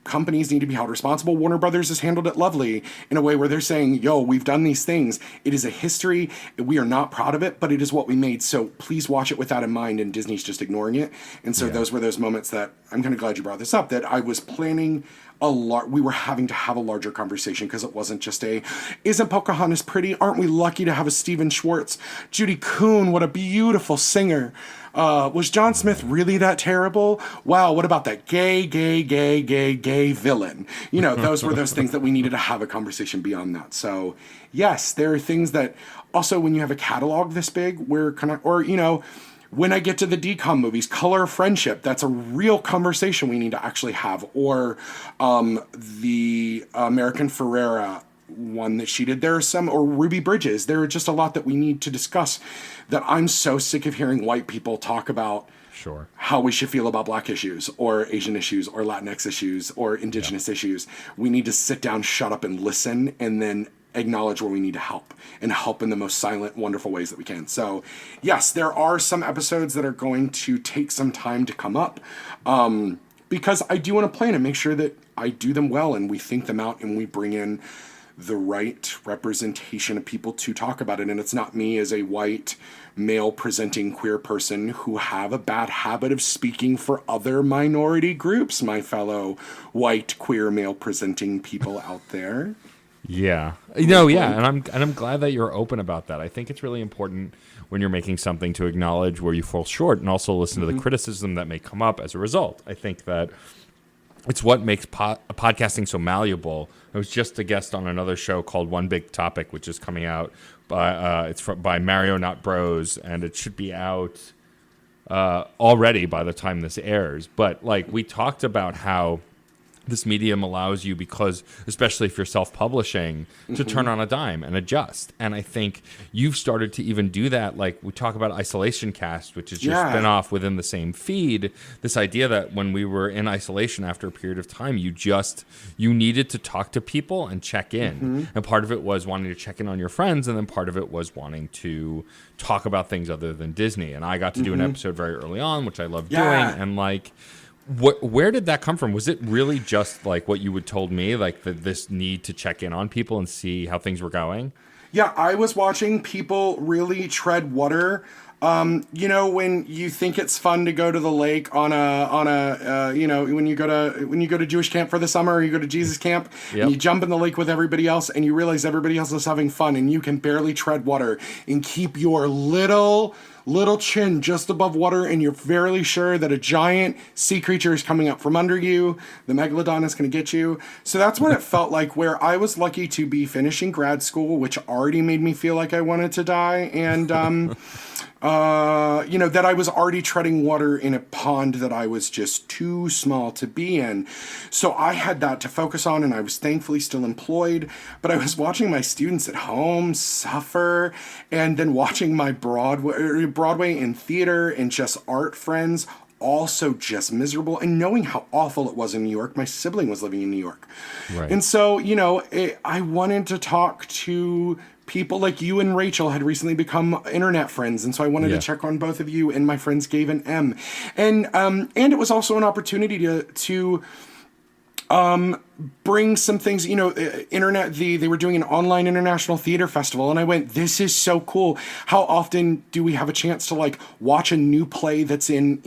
companies need to be held responsible. Warner Brothers has handled it lovely in a way where they're saying, yo, we've done these things. It is a history. We are not proud of it, but it is what we made. So please watch it with that in mind. And Disney's just ignoring it. And so those were those moments that I'm kind of glad you brought this up, that I was planning we were having to have a larger conversation because it wasn't just isn't Pocahontas pretty? Aren't we lucky to have a Stephen Schwartz? Judy Kuhn, what a beautiful singer. Was John Smith really that terrible? Wow, what about that gay villain? Those were those things that we needed to have a conversation beyond that. So, yes, there are things that also when you have a catalog this big, we're kind of, when I get to the DCOM movies, Color of Friendship, that's a real conversation we need to actually have. Or the American Ferrera one that she did. There are some, or Ruby Bridges. There are just a lot that we need to discuss that I'm so sick of hearing white people talk about. Sure. How we should feel about Black issues or Asian issues or Latinx issues or Indigenous issues. We need to sit down, shut up, and listen, and then acknowledge where we need to help, and help in the most silent, wonderful ways that we can. So, yes, there are some episodes that are going to take some time to come up, because I do want to plan and make sure that I do them well, and we think them out, and we bring in the right representation of people to talk about it. And it's not me as a white male presenting queer person who have a bad habit of speaking for other minority groups, my fellow white queer male presenting people out there. Yeah. And I'm glad that you're open about that. I think it's really important when you're making something to acknowledge where you fall short and also listen to the criticism that may come up as a result. I think that it's what makes podcasting so malleable. I was just a guest on another show called One Big Topic, which is coming out by Mario Not Bros, and it should be out already by the time this airs. But like, we talked about how this medium allows you, because especially if you're self-publishing, to turn on a dime and adjust. And I think you've started to even do that. Like, we talk about Isolation Cast, which is just spin-off within the same feed. This idea that when we were in isolation after a period of time, you needed to talk to people and check in. And part of it was wanting to check in on your friends, and then part of it was wanting to talk about things other than Disney. And I got to do an episode very early on, which I loved doing. And like, where did that come from? Was it really just like what you had told me, like this need to check in on people and see how things were going? Yeah, I was watching people really tread water. When you think it's fun to go to the lake when you go to Jewish camp for the summer, or you go to Jesus camp, and you jump in the lake with everybody else, and you realize everybody else is having fun, and you can barely tread water and keep your little chin just above water, and you're fairly sure that a giant sea creature is coming up from under you. The megalodon is going to get you. So that's what it felt like, where I was lucky to be finishing grad school, which already made me feel like I wanted to die, and that I was already treading water in a pond that I was just too small to be in. So I had that to focus on, and I was thankfully still employed, but I was watching my students at home suffer, and then watching my Broadway and theater and just art friends also just miserable, and knowing how awful it was in New York. My sibling was living in New York. Right. And so, I wanted to talk to people like you and Rachel had recently become internet friends. And so I wanted to check on both of you, and my friends Gabe and M. And it was also an opportunity to bring some things, they were doing an online international theater festival, and I went, this is so cool. How often do we have a chance to like watch a new play that's in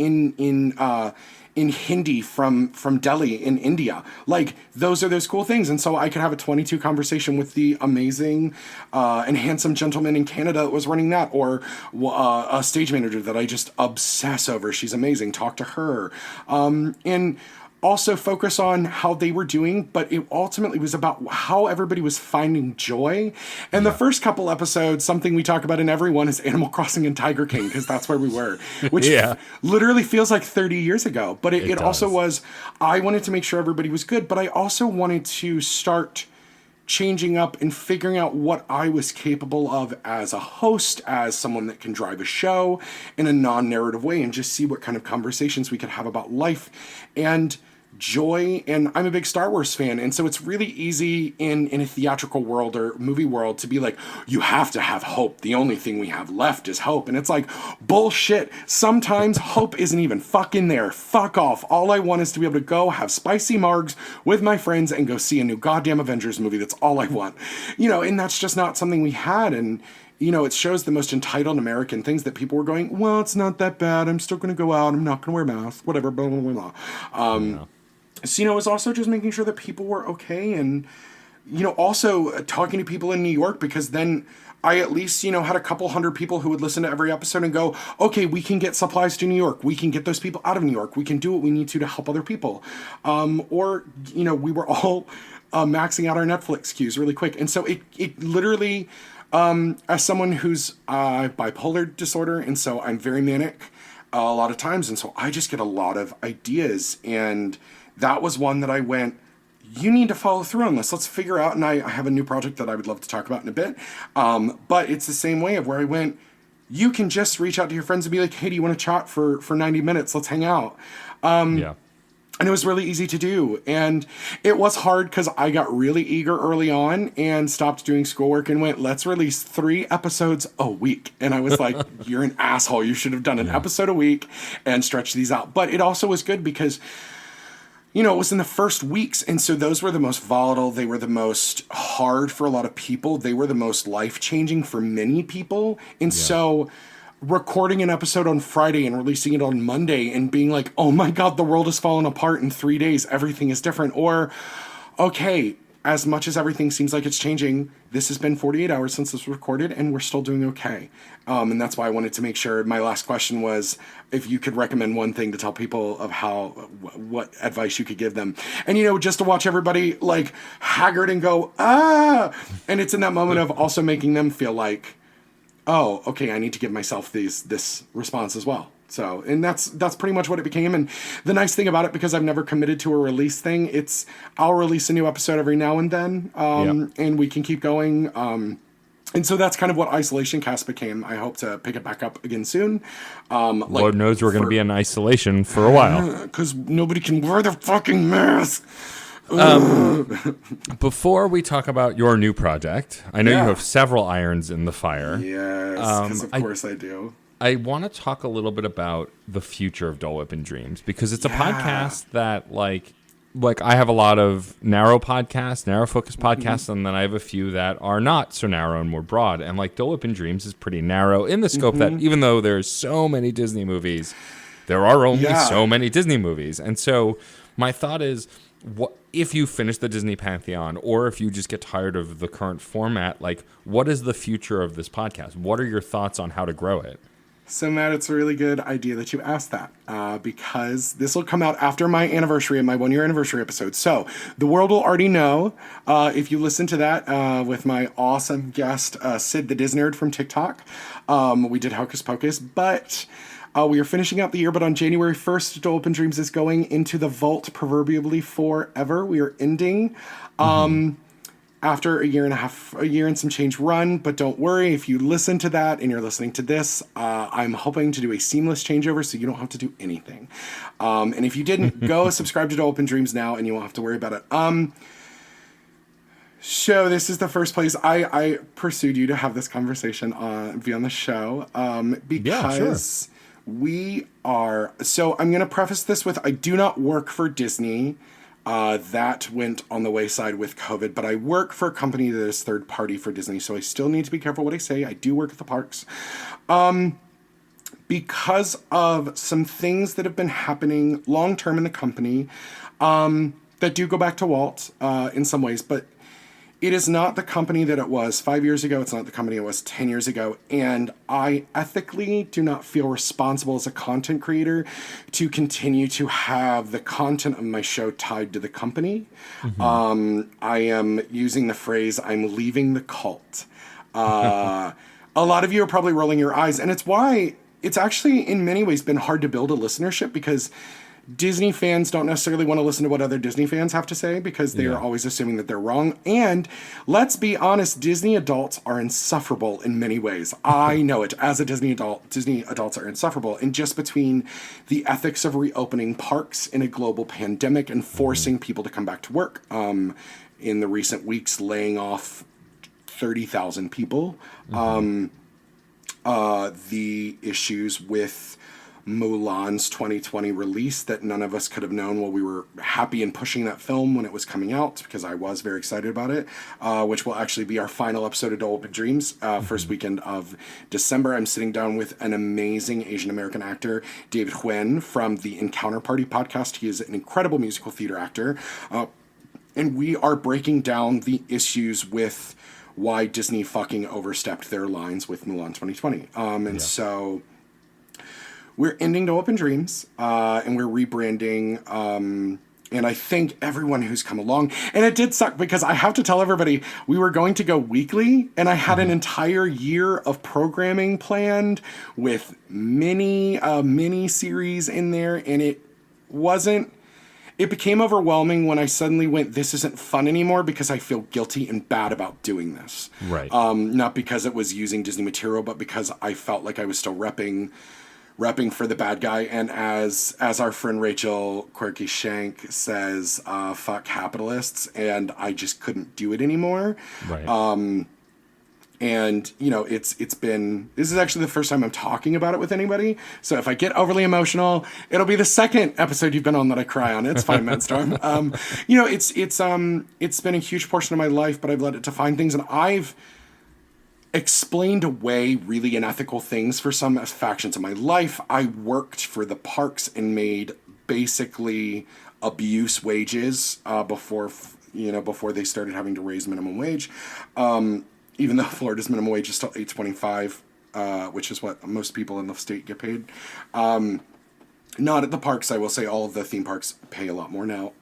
Hindi from Delhi in India? Like, those are those cool things. And so I could have a 22 conversation with the amazing and handsome gentleman in Canada that was running that, or a stage manager that I just obsess over. She's amazing. Talk to her. And also focus on how they were doing, but it ultimately was about how everybody was finding joy. And the first couple episodes, something we talk about in every one is Animal Crossing and Tiger King, because that's where we were, which literally feels like 30 years ago. But it also was, I wanted to make sure everybody was good, but I also wanted to start changing up and figuring out what I was capable of as a host, as someone that can drive a show in a non-narrative way, and just see what kind of conversations we could have about life and joy. And I'm a big Star Wars fan, and so it's really easy in a theatrical world or movie world to be like, you have to have hope. The only thing we have left is hope. And it's like, bullshit. Sometimes hope isn't even fucking there. Fuck off. All I want is to be able to go have spicy margs with my friends and go see a new goddamn Avengers movie. That's all I want. And that's just not something we had. And it shows the most entitled American things that people were going, well, it's not that bad. I'm still going to go out. I'm not going to wear masks, whatever, blah, blah, blah, blah. So, it was also just making sure that people were okay, and, also talking to people in New York, because then I at least, had a couple hundred people who would listen to every episode and go, okay, we can get supplies to New York. We can get those people out of New York. We can do what we need to help other people. We were all maxing out our Netflix queues really quick. And so it literally, as someone who's bipolar disorder, and so I'm very manic a lot of times, and so I just get a lot of ideas, and that was one that I went, you need to follow through on this. Let's figure out. And I have a new project that I would love to talk about in a bit. But it's the same way of where I went, you can just reach out to your friends and be like, hey, do you want to chat for 90 minutes? Let's hang out. Yeah. And it was really easy to do. And it was hard because I got really eager early on and stopped doing schoolwork and went, let's release 3 episodes a week. And I was like, you're an asshole. You should have done an episode a week and stretched these out. But it also was good because, you know, it was in the first weeks. And so those were the most volatile. They were the most hard for a lot of people. They were the most life-changing for many people. And so recording an episode on Friday and releasing it on Monday and being like, oh my God, the world has fallen apart in 3 days. Everything is different. Or, okay, as much as everything seems like it's changing, this has been 48 hours since this was recorded and we're still doing okay. And that's why I wanted to make sure. My last question was if you could recommend one thing to tell people of what advice you could give them. And, you know, just to watch everybody like haggard and go, ah, and it's in that moment of also making them feel like, oh, okay, I need to give myself this response as well. So, and that's pretty much what it became. And the nice thing about it, because I've never committed to a release thing, I'll release a new episode every now and then, and we can keep going. And so that's kind of what Isolation Cast became. I hope to pick it back up again soon. Lord knows we're going to be in isolation for a while. Because nobody can wear their fucking mask. Before we talk about your new project, I know you have several irons in the fire. Yes, because of course I do. I want to talk a little bit about the future of Dole Whip and Dreams, because it's a podcast that like I have a lot of narrow focused podcasts, and then I have a few that are not so narrow and more broad. And like Dole Whip and Dreams is pretty narrow in the scope that even though there's so many Disney movies, there are only so many Disney movies. And so my thought is, what if you finish the Disney Pantheon, or if you just get tired of the current format, like what is the future of this podcast? What are your thoughts on how to grow it? So, Matt, it's a really good idea that you asked that because this will come out after my anniversary and my 1-year anniversary episode. So the world will already know if you listen to that with my awesome guest, Sid the Disnerd from TikTok. We did Hocus Pocus, but we are finishing out the year. But on January 1st, Dole Whip and Dreams is going into the vault proverbially forever. We are ending. After a year and some change run. But don't worry, if you listen to that and you're listening to this, I'm hoping to do a seamless changeover so you don't have to do anything. And if you didn't, go subscribe to Dole Whip and Dreams now and you won't have to worry about it. So this is the first place I pursued you to have this conversation be on the show. Because we are... So I'm going to preface this with, I do not work for Disney. That went on the wayside with COVID, but I work for a company that is third party for Disney, so I still need to be careful what I say. I do work at the parks. Because of some things that have been happening long-term in the company that do go back to Walt in some ways, but it is not the company that it was 5 years ago. It's not the company it was 10 years ago. And I ethically do not feel responsible as a content creator to continue to have the content of my show tied to the company. I am using the phrase, I'm leaving the cult. A lot of you are probably rolling your eyes. And it's why it's actually in many ways been hard to build a listenership, because Disney fans don't necessarily want to listen to what other Disney fans have to say because they are always assuming that they're wrong. And let's be honest, Disney adults are insufferable in many ways. I know it. As a Disney adult, Disney adults are insufferable. And just between the ethics of reopening parks in a global pandemic and forcing people to come back to work, in the recent weeks, laying off 30,000 people, the issues with Mulan's 2020 release that none of us could have known while we were happy and pushing that film when it was coming out, because I was very excited about it, which will actually be our final episode of Dole Whip and Dreams, first weekend of December. I'm sitting down with an amazing Asian American actor, David Huen, from the Encounter Party podcast. He is an incredible musical theater actor, and we are breaking down the issues with why Disney fucking overstepped their lines with Mulan 2020. So we're ending Dole Whip and Dreams, and we're rebranding, and I thank everyone who's come along. And it did suck because I have to tell everybody, we were going to go weekly, and I had an entire year of programming planned with mini series in there, and it it became overwhelming when I suddenly went, this isn't fun anymore, because I feel guilty and bad about doing this. Right. Not because it was using Disney material, but because I felt like I was still repping for the bad guy. And as our friend Rachel Quirky Shank says, fuck capitalists, and I just couldn't do it anymore. Right. And, you know, this is actually the first time I'm talking about it with anybody. So if I get overly emotional, it'll be the second episode you've been on that I cry on. It's fine, Madstorm. You know, it's been a huge portion of my life, but I've let it define things, and I've explained away really unethical things for some factions of my life. I worked for the parks and made basically abuse wages before they started having to raise minimum wage. Even though Florida's minimum wage is still $8.25, which is what most people in the state get paid. Not at the parks. I will say all of the theme parks pay a lot more now.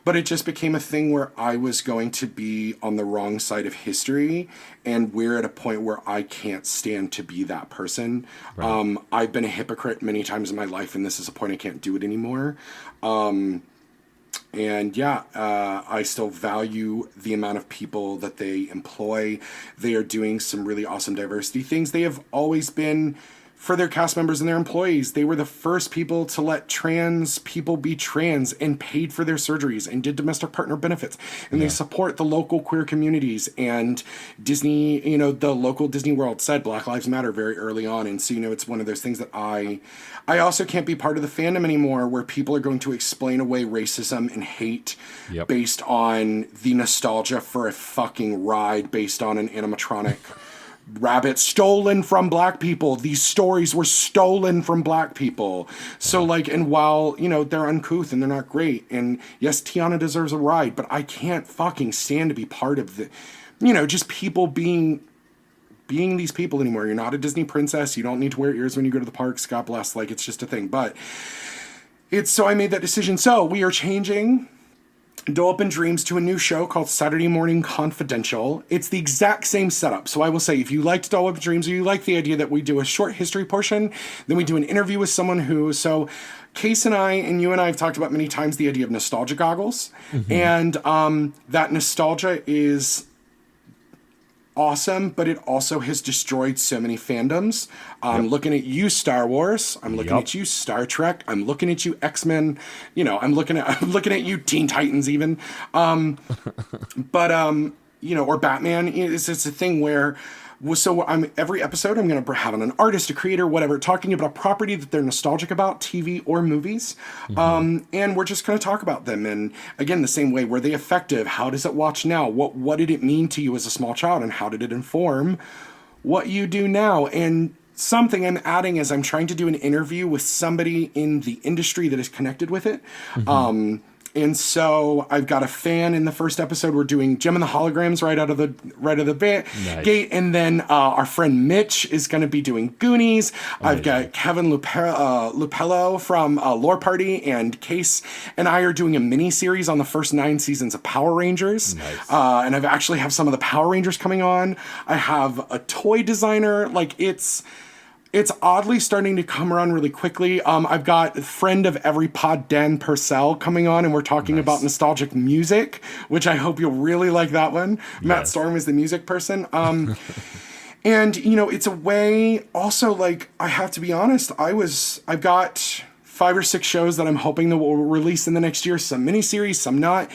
But it just became a thing where I was going to be on the wrong side of history, and we're at a point where I can't stand to be that person. Right. I've been a hypocrite many times in my life, and this is a point I can't do it anymore. And yeah, I still value the amount of people that they employ. They are doing some really awesome diversity things. They have always been, for their cast members and their employees, they were the first people to let trans people be trans and paid for their surgeries and did domestic partner benefits. And they support the local queer communities. And Disney, you know, the local Disney World said Black Lives Matter very early on. And so, you know, it's one of those things that I also can't be part of the fandom anymore, where people are going to explain away racism and hate based on the nostalgia for a fucking ride based on an animatronic rabbit stolen from black people. These stories were stolen from black people. So like, and while, you know, they're uncouth and they're not great, and yes, Tiana deserves a ride, but I can't fucking stand to be part of the, you know, just people being these people anymore. You're not a Disney princess. You don't need to wear ears when you go to the parks. God bless. Like, it's just a thing. But so I made that decision. So we are changing Dole Up in Dreams to a new show called Saturday Morning Confidential. It's the exact same setup. So I will say, if you liked Dole Up in Dreams, or you like the idea that we do a short history portion, then we do an interview with someone who, so Case and I, and you and I have talked about many times the idea of nostalgia goggles. Mm-hmm. And that nostalgia is awesome, but it also has destroyed so many fandoms. I'm looking at you, Star Wars. I'm looking at you, Star Trek. I'm looking at you, X-Men. You know, I'm looking at you, Teen Titans, even. But you know, or Batman. It's a thing where. So every episode I'm going to have an artist, a creator, whatever, talking about a property that they're nostalgic about, TV or movies. Mm-hmm. And we're just going to talk about them. And again, the same way, were they effective? How does it watch now? What did it mean to you as a small child? And how did it inform what you do now? And something I'm adding is I'm trying to do an interview with somebody in the industry that is connected with it. Mm-hmm. And so I've got a fan in the first episode. We're doing Gem and the Holograms right out of the gate. And then our friend Mitch is going to be doing Goonies. Amazing. I've got Kevin Lupello from Lore Party, and Case and I are doing a mini series on the first 9 seasons of Power Rangers. Nice. And I've actually have some of the Power Rangers coming on. I have a toy designer. Like, it's oddly starting to come around really quickly. I've got a friend of every pod, Dan Purcell, coming on, and we're talking about nostalgic music, which I hope you'll really like that one. Yes. Matt Storm is the music person. And, you know, it's a way also, like, I have to be honest, I've got 5 or 6 shows that I'm hoping that will release in the next year, some miniseries, some not.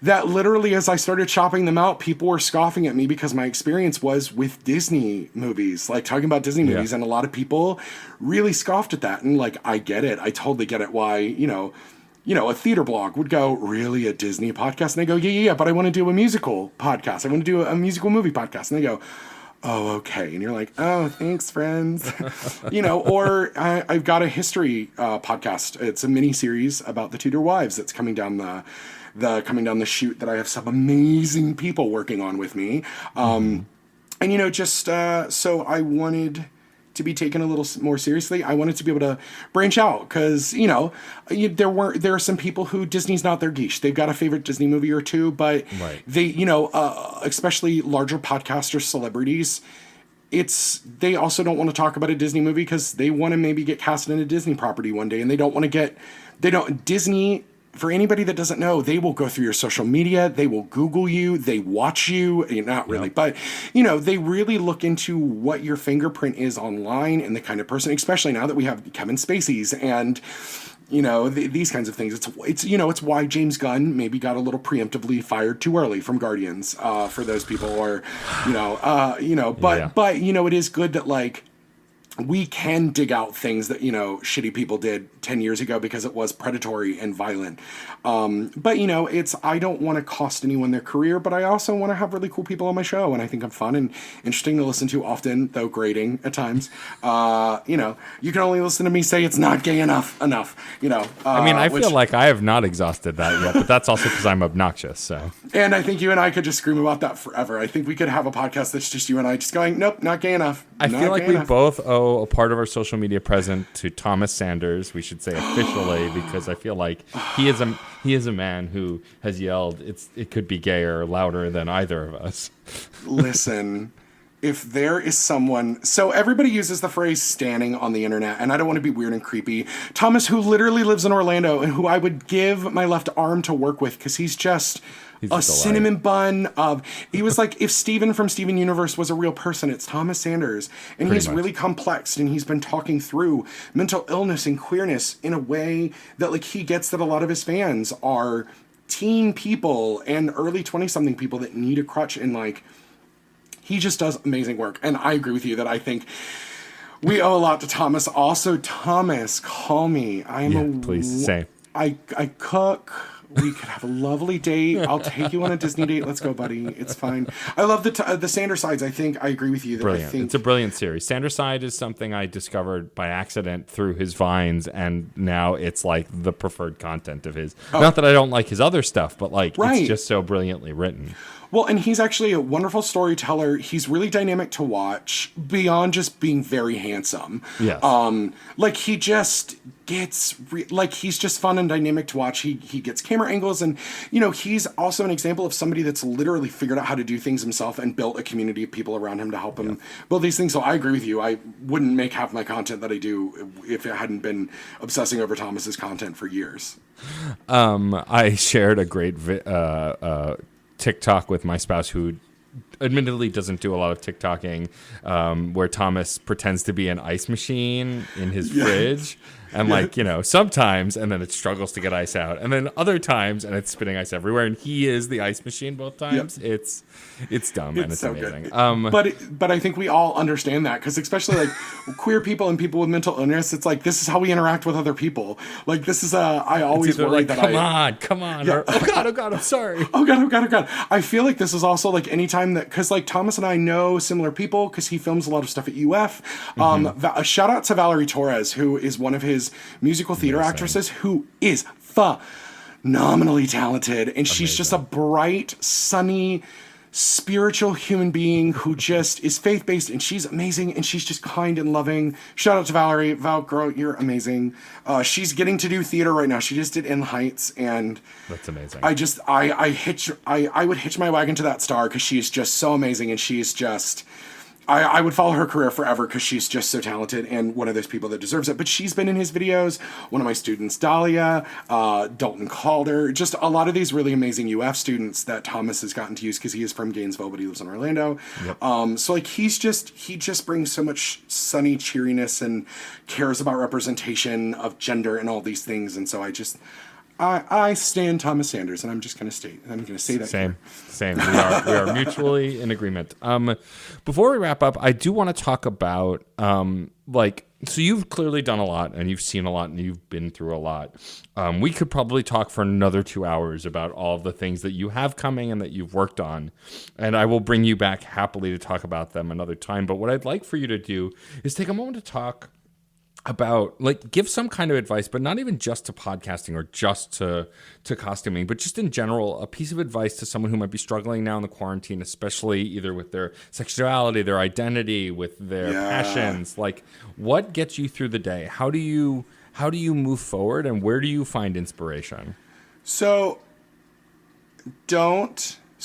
That literally, as I started chopping them out, people were scoffing at me because my experience was with Disney movies, like talking about Disney movies. And a lot of people really scoffed at that. And like, I get it. I totally get it why, you know, a theater blog would go, really, a Disney podcast? And they go, yeah, but I want to do a musical podcast. I want to do a musical movie podcast. And they go, oh, okay. And you're like, oh, thanks, friends. You know, or I've got a history podcast. It's a mini series about the Tudor wives that's coming down the chute that I have some amazing people working on with me. And, you know, just so I wanted to be taken a little more seriously. I wanted to be able to branch out because, you know, there are some people who Disney's not their geesh. They've got a favorite Disney movie or two, but they, you know, especially larger podcasters, celebrities, they also don't want to talk about a Disney movie because they want to maybe get casted in a Disney property one day, and they don't want to Disney for anybody that doesn't know, they will go through your social media, they will Google you, they watch you, not really, but, they really look into what your fingerprint is online and the kind of person, especially now that we have Kevin Spacey's and, these kinds of things. It's why James Gunn maybe got a little preemptively fired too early from Guardians, for those people, or, but, it is good that, like, we can dig out things that, shitty people did 10 years ago because it was predatory and violent. But, I don't want to cost anyone their career, but I also want to have really cool people on my show. And I think I'm fun and interesting to listen to, often, though grating at times. You can only listen to me say it's not gay enough. I feel like I have not exhausted that yet, but that's also because I'm obnoxious. So. And I think you and I could just scream about that forever. I think we could have a podcast that's just you and I just going, nope, not gay enough. I feel like we both owe a part of our social media present to Thomas Sanders. We should say officially, because I feel like he is a man who has yelled it could be gayer louder than either of us. Listen, if there is someone, so everybody uses the phrase standing on the internet, and I don't want to be weird and creepy. Thomas, who literally lives in Orlando and who I would give my left arm to work with, because he's a cinnamon bun of, he was like, if Steven from Steven Universe was a real person, it's Thomas Sanders. And he's really complex, and he's been talking through mental illness and queerness in a way that, like, he gets that a lot of his fans are teen people and early 20-something people that need a crutch, and, like, he just does amazing work. And I agree with you that I think we owe a lot to Thomas. Also, Thomas, call me. Please say. I cook. We could have a lovely date. I'll take you on a Disney date. Let's go, buddy. It's fine. I love the Sanders Sides. I think I agree with you. Brilliant. It's a brilliant series. Sanders Side is something I discovered by accident through his Vines, and now it's like the preferred content of his. Oh. Not that I don't like his other stuff, but like it's just so brilliantly written. Well, and he's actually a wonderful storyteller. He's really dynamic to watch beyond just being very handsome. Yes. Like he just gets he's just fun and dynamic to watch. He gets camera angles, and he's also an example of somebody that's literally figured out how to do things himself and built a community of people around him to help him build these things. So I agree with you. I wouldn't make half my content that I do if it hadn't been obsessing over Thomas's content for years. I shared a great TikTok with my spouse, who admittedly doesn't do a lot of TikToking, where Thomas pretends to be an ice machine in his fridge. And sometimes, and then it struggles to get ice out, and then other times, and it's spitting ice everywhere, and he is the ice machine both times. Yep. It's dumb, and it's so amazing. But I think we all understand that, because especially like queer people and people with mental illness, it's like, this is how we interact with other people. Like, this is I always worry like, that come on, or, oh god, I'm sorry. Oh god. I feel like this is also like anytime that, because like Thomas and I know similar people, because he films a lot of stuff at UF. A shout out to Valerie Torres, who is one of his musical theater actresses, who is phenomenally talented, and she's just a bright, sunny, spiritual human being who just is faith-based, and she's amazing, and she's just kind and loving. Shout out to Valerie. Val, girl, you're amazing. She's getting to do theater right now. She just did In Heights, and that's amazing. I would hitch my wagon to that star, because she's just so amazing, and she's just, I would follow her career forever, because she's just so talented and one of those people that deserves it. But she's been in his videos. One of my students, Dahlia, Dalton Calder, just a lot of these really amazing UF students that Thomas has gotten to use, because he is from Gainesville, but he lives in Orlando. Yep. So like he just brings so much sunny cheeriness and cares about representation of gender and all these things. And so I stand Thomas Sanders, and I'm going to say that. Same. We are mutually in agreement. Before we wrap up, I do want to talk about so you've clearly done a lot, and you've seen a lot, and you've been through a lot. We could probably talk for another 2 hours about all of the things that you have coming and that you've worked on, and I will bring you back happily to talk about them another time. But what I'd like for you to do is take a moment to talk about, like, give some kind of advice, but not even just to podcasting or just to costuming, but just in general, a piece of advice to someone who might be struggling now in the quarantine, especially either with their sexuality, their identity, with their passions. Like, what gets you through the day? How do you move forward, and where do you find inspiration? So I'm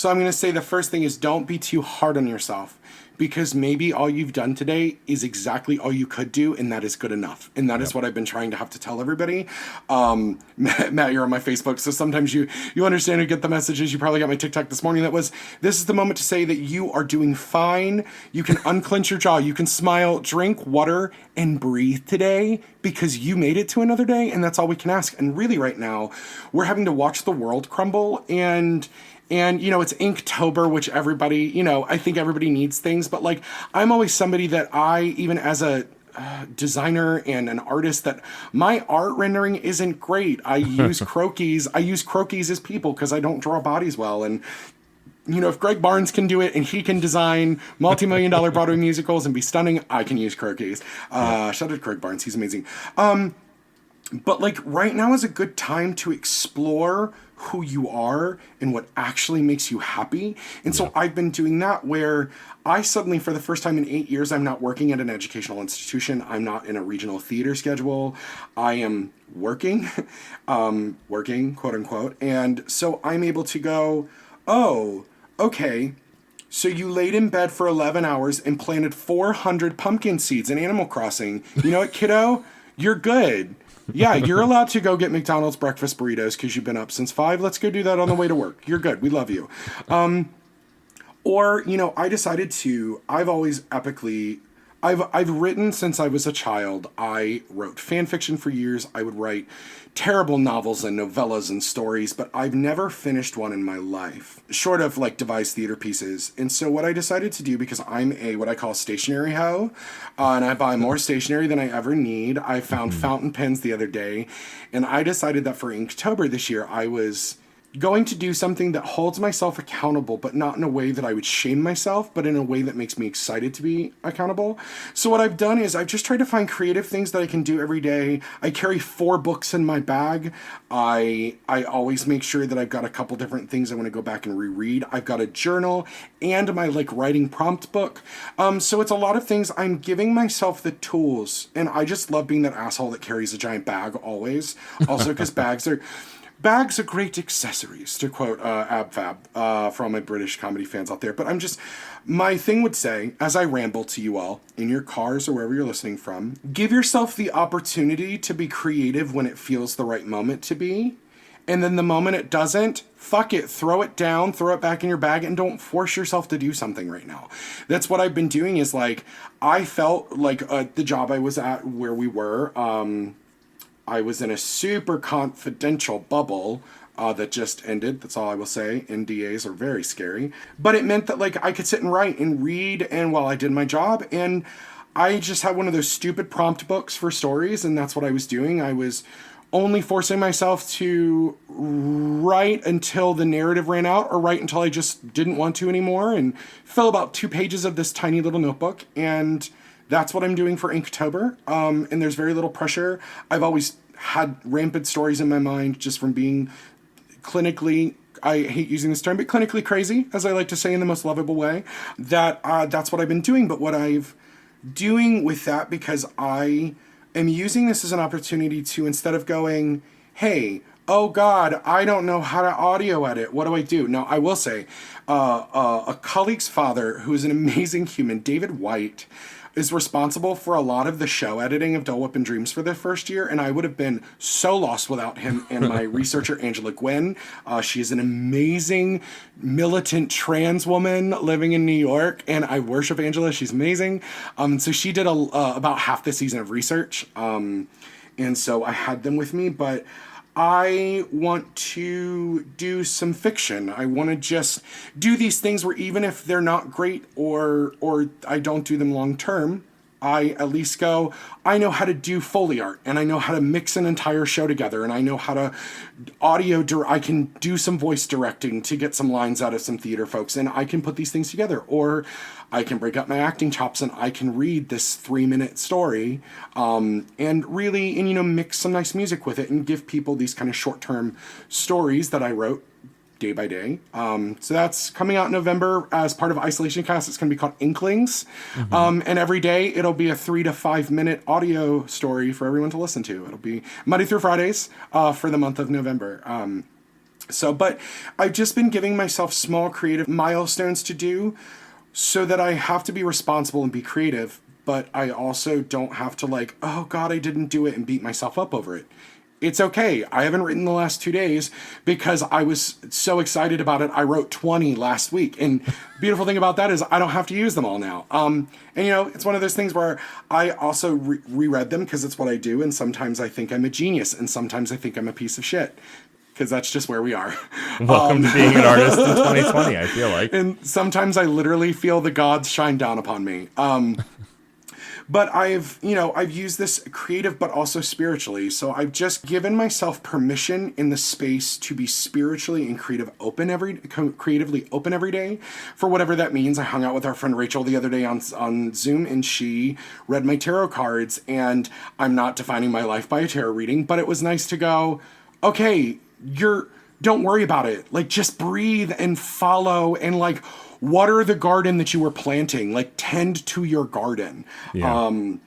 going to say the first thing is, don't be too hard on yourself. because maybe all you've done today is exactly all you could do, and that is good enough. And that is what I've been trying to have to tell everybody. Matt, you're on my Facebook, so sometimes you understand and get the messages. You probably got my TikTok this morning. This is the moment to say that you are doing fine. You can unclench your jaw. You can smile, drink water, and breathe today because you made it to another day, and that's all we can ask. And really right now, we're having to watch the world crumble, and it's Inktober, which everybody, I think everybody needs things, but like, I'm always somebody that even as a designer and an artist, that my art rendering isn't great. I use croquis. I use croquis as people because I don't draw bodies well. And, if Greg Barnes can do it and he can design multi-million-dollar Broadway musicals and be stunning, I can use croquis. Shout out to Greg Barnes. He's amazing. But like right now is a good time to explore who you are and what actually makes you happy. And so I've been doing that, where I suddenly, for the first time in 8 years, I'm not working at an educational institution. I'm not in a regional theater schedule. I am working, quote unquote. And so I'm able to go, oh, okay. So you laid in bed for 11 hours and planted 400 pumpkin seeds in Animal Crossing. You know what, kiddo? You're good. Yeah, you're allowed to go get McDonald's breakfast burritos because you've been up since 5. Let's go do that on the way to work. You're good. We love you. Or, I decided I've always I've written since I was a child. I wrote fan fiction for years. I would write terrible novels and novellas and stories, but I've never finished one in my life, short of like devised theater pieces. And so what I decided to do, because I'm what I call stationery hoe, and I buy more stationery than I ever need. I found fountain pens the other day, and I decided that for Inktober this year, I was going to do something that holds myself accountable, but not in a way that I would shame myself, but in a way that makes me excited to be accountable. So what I've done is I've just tried to find creative things that I can do every day. I carry 4 books in my bag. I always make sure that I've got a couple different things I want to go back and reread. I've got a journal and my writing prompt book. So it's a lot of things. I'm giving myself the tools, and I just love being that asshole that carries a giant bag always. Also, because bags are great accessories, to quote Ab Fab, for all my British comedy fans out there. But my thing would say, as I ramble to you all, in your cars or wherever you're listening from, give yourself the opportunity to be creative when it feels the right moment to be. And then the moment it doesn't, fuck it, throw it down, throw it back in your bag, and don't force yourself to do something right now. That's what I've been doing is I felt like the job I was at where we were, I was in a super confidential bubble that just ended. That's all I will say. NDAs are very scary. But it meant that I could sit and write and read and while I did my job. And I just had one of those stupid prompt books for stories, and that's what I was doing. I was only forcing myself to write until the narrative ran out, or write until I just didn't want to anymore, and fill about 2 pages of this tiny little notebook. And that's what I'm doing for Inktober, and there's very little pressure. I've always had rampant stories in my mind just from being clinically, I hate using this term, but clinically crazy, as I like to say in the most lovable way. That's what I've been doing. But what I've doing with that, because I am using this as an opportunity to, instead of going, hey, oh God, I don't know how to audio edit, what do I do? Now, I will say, a colleague's father, who is an amazing human, David White, is responsible for a lot of the show editing of Dole Whip and Dreams for the first year, and I would have been so lost without him and my researcher, Angela Gwynn. She is an amazing, militant trans woman living in New York, and I worship Angela. She's amazing. So she did about half the season of research, and so I had them with me, but I want to do some fiction. I want to just do these things where even if they're not great or I don't do them long term, I at least go, I know how to do Foley art, and I know how to mix an entire show together, and I know how to I can do some voice directing to get some lines out of some theater folks, and I can put these things together. Or I can break up my acting chops and I can read this 3-minute story, and really, mix some nice music with it and give people these kind of short-term stories that I wrote day by day. So that's coming out in November as part of Isolation Cast. It's going to be called Inklings. And every day it'll be a 3 to 5 minute audio story for everyone to listen to. It'll be Monday through Fridays for the month of November. But I've just been giving myself small creative milestones to do so that I have to be responsible and be creative, but I also don't have to like, oh God, I didn't do it and beat myself up over it. It's okay. I haven't written the last 2 days because I was so excited about it. I wrote 20 last week. And beautiful thing about that is I don't have to use them all now. And it's one of those things where I also reread them because it's what I do. And sometimes I think I'm a genius and sometimes I think I'm a piece of shit because that's just where we are. Welcome to being an artist in 2020, I feel like. And sometimes I literally feel the gods shine down upon me. But I've used this creative, but also spiritually. So I've just given myself permission in the space to be spiritually and creatively open every day for whatever that means. I hung out with our friend Rachel the other day on Zoom, and she read my tarot cards, and I'm not defining my life by a tarot reading, but it was nice to go, okay, don't worry about it. Like, just breathe and follow and like, water the garden that you were planting, like tend to your garden. Yeah. And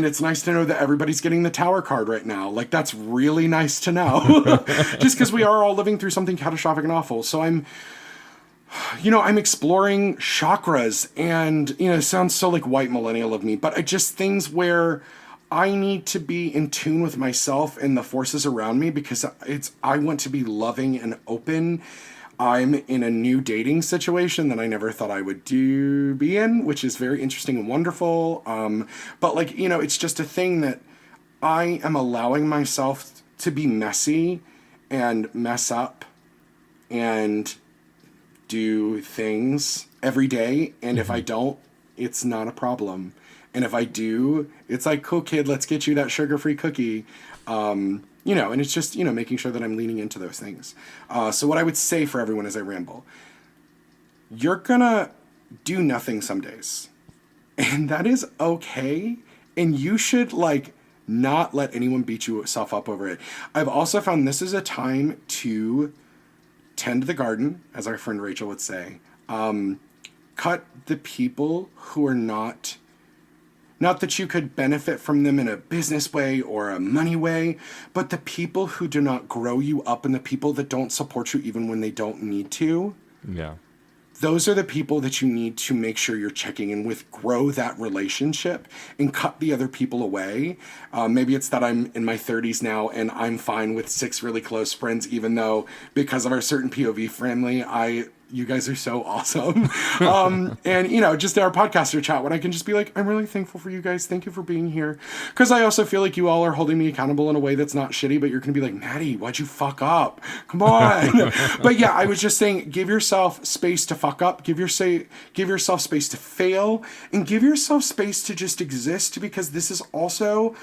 it's nice to know that everybody's getting the tower card right now. Like, that's really nice to know just because we are all living through something catastrophic and awful. So I'm exploring chakras and, it sounds so like white millennial of me, but things where I need to be in tune with myself and the forces around me because I want to be loving and open. I'm in a new dating situation that I never thought I would be in, which is very interesting and wonderful. But it's just a thing that I am allowing myself to be messy and mess up and do things every day. And if I don't, it's not a problem. And if I do, it's like, cool kid, let's get you that sugar-free cookie. And it's just, making sure that I'm leaning into those things. So what I would say for everyone as I ramble, you're gonna do nothing some days. And that is okay. And you should, not let anyone beat yourself up over it. I've also found this is a time to tend the garden, as our friend Rachel would say. Cut the people who are not that you could benefit from them in a business way or a money way, but the people who do not grow you up and the people that don't support you even when they don't need to. Yeah. Those are the people that you need to make sure you're checking in with, grow that relationship, and cut the other people away. Maybe it's that I'm in my 30s now and I'm fine with 6 really close friends, even though because of our certain POV family, you guys are so awesome. And, just our podcaster chat when I can just be like, I'm really thankful for you guys. Thank you for being here. Because I also feel like you all are holding me accountable in a way that's not shitty, but you're going to be like, Matty, why'd you fuck up? Come on. But yeah, I was just saying, give yourself space to fuck up. Give yourself space to fail. And give yourself space to just exist, because this is also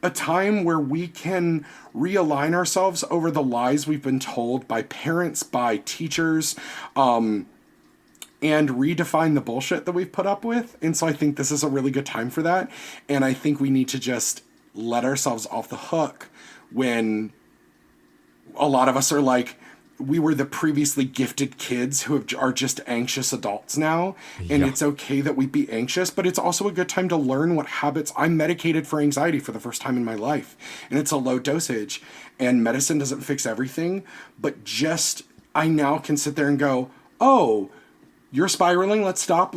a time where we can realign ourselves over the lies we've been told by parents, by teachers, and redefine the bullshit that we've put up with. And so I think this is a really good time for that. And I think we need to just let ourselves off the hook when a lot of us are like, we were the previously gifted kids who are just anxious adults now. And Yeah. It's okay that we be anxious, but it's also a good time to learn what habits. I'm medicated for anxiety for the first time in my life, and it's a low dosage, and medicine doesn't fix everything, but I now can sit there and go, oh, you're spiraling. Let's stop.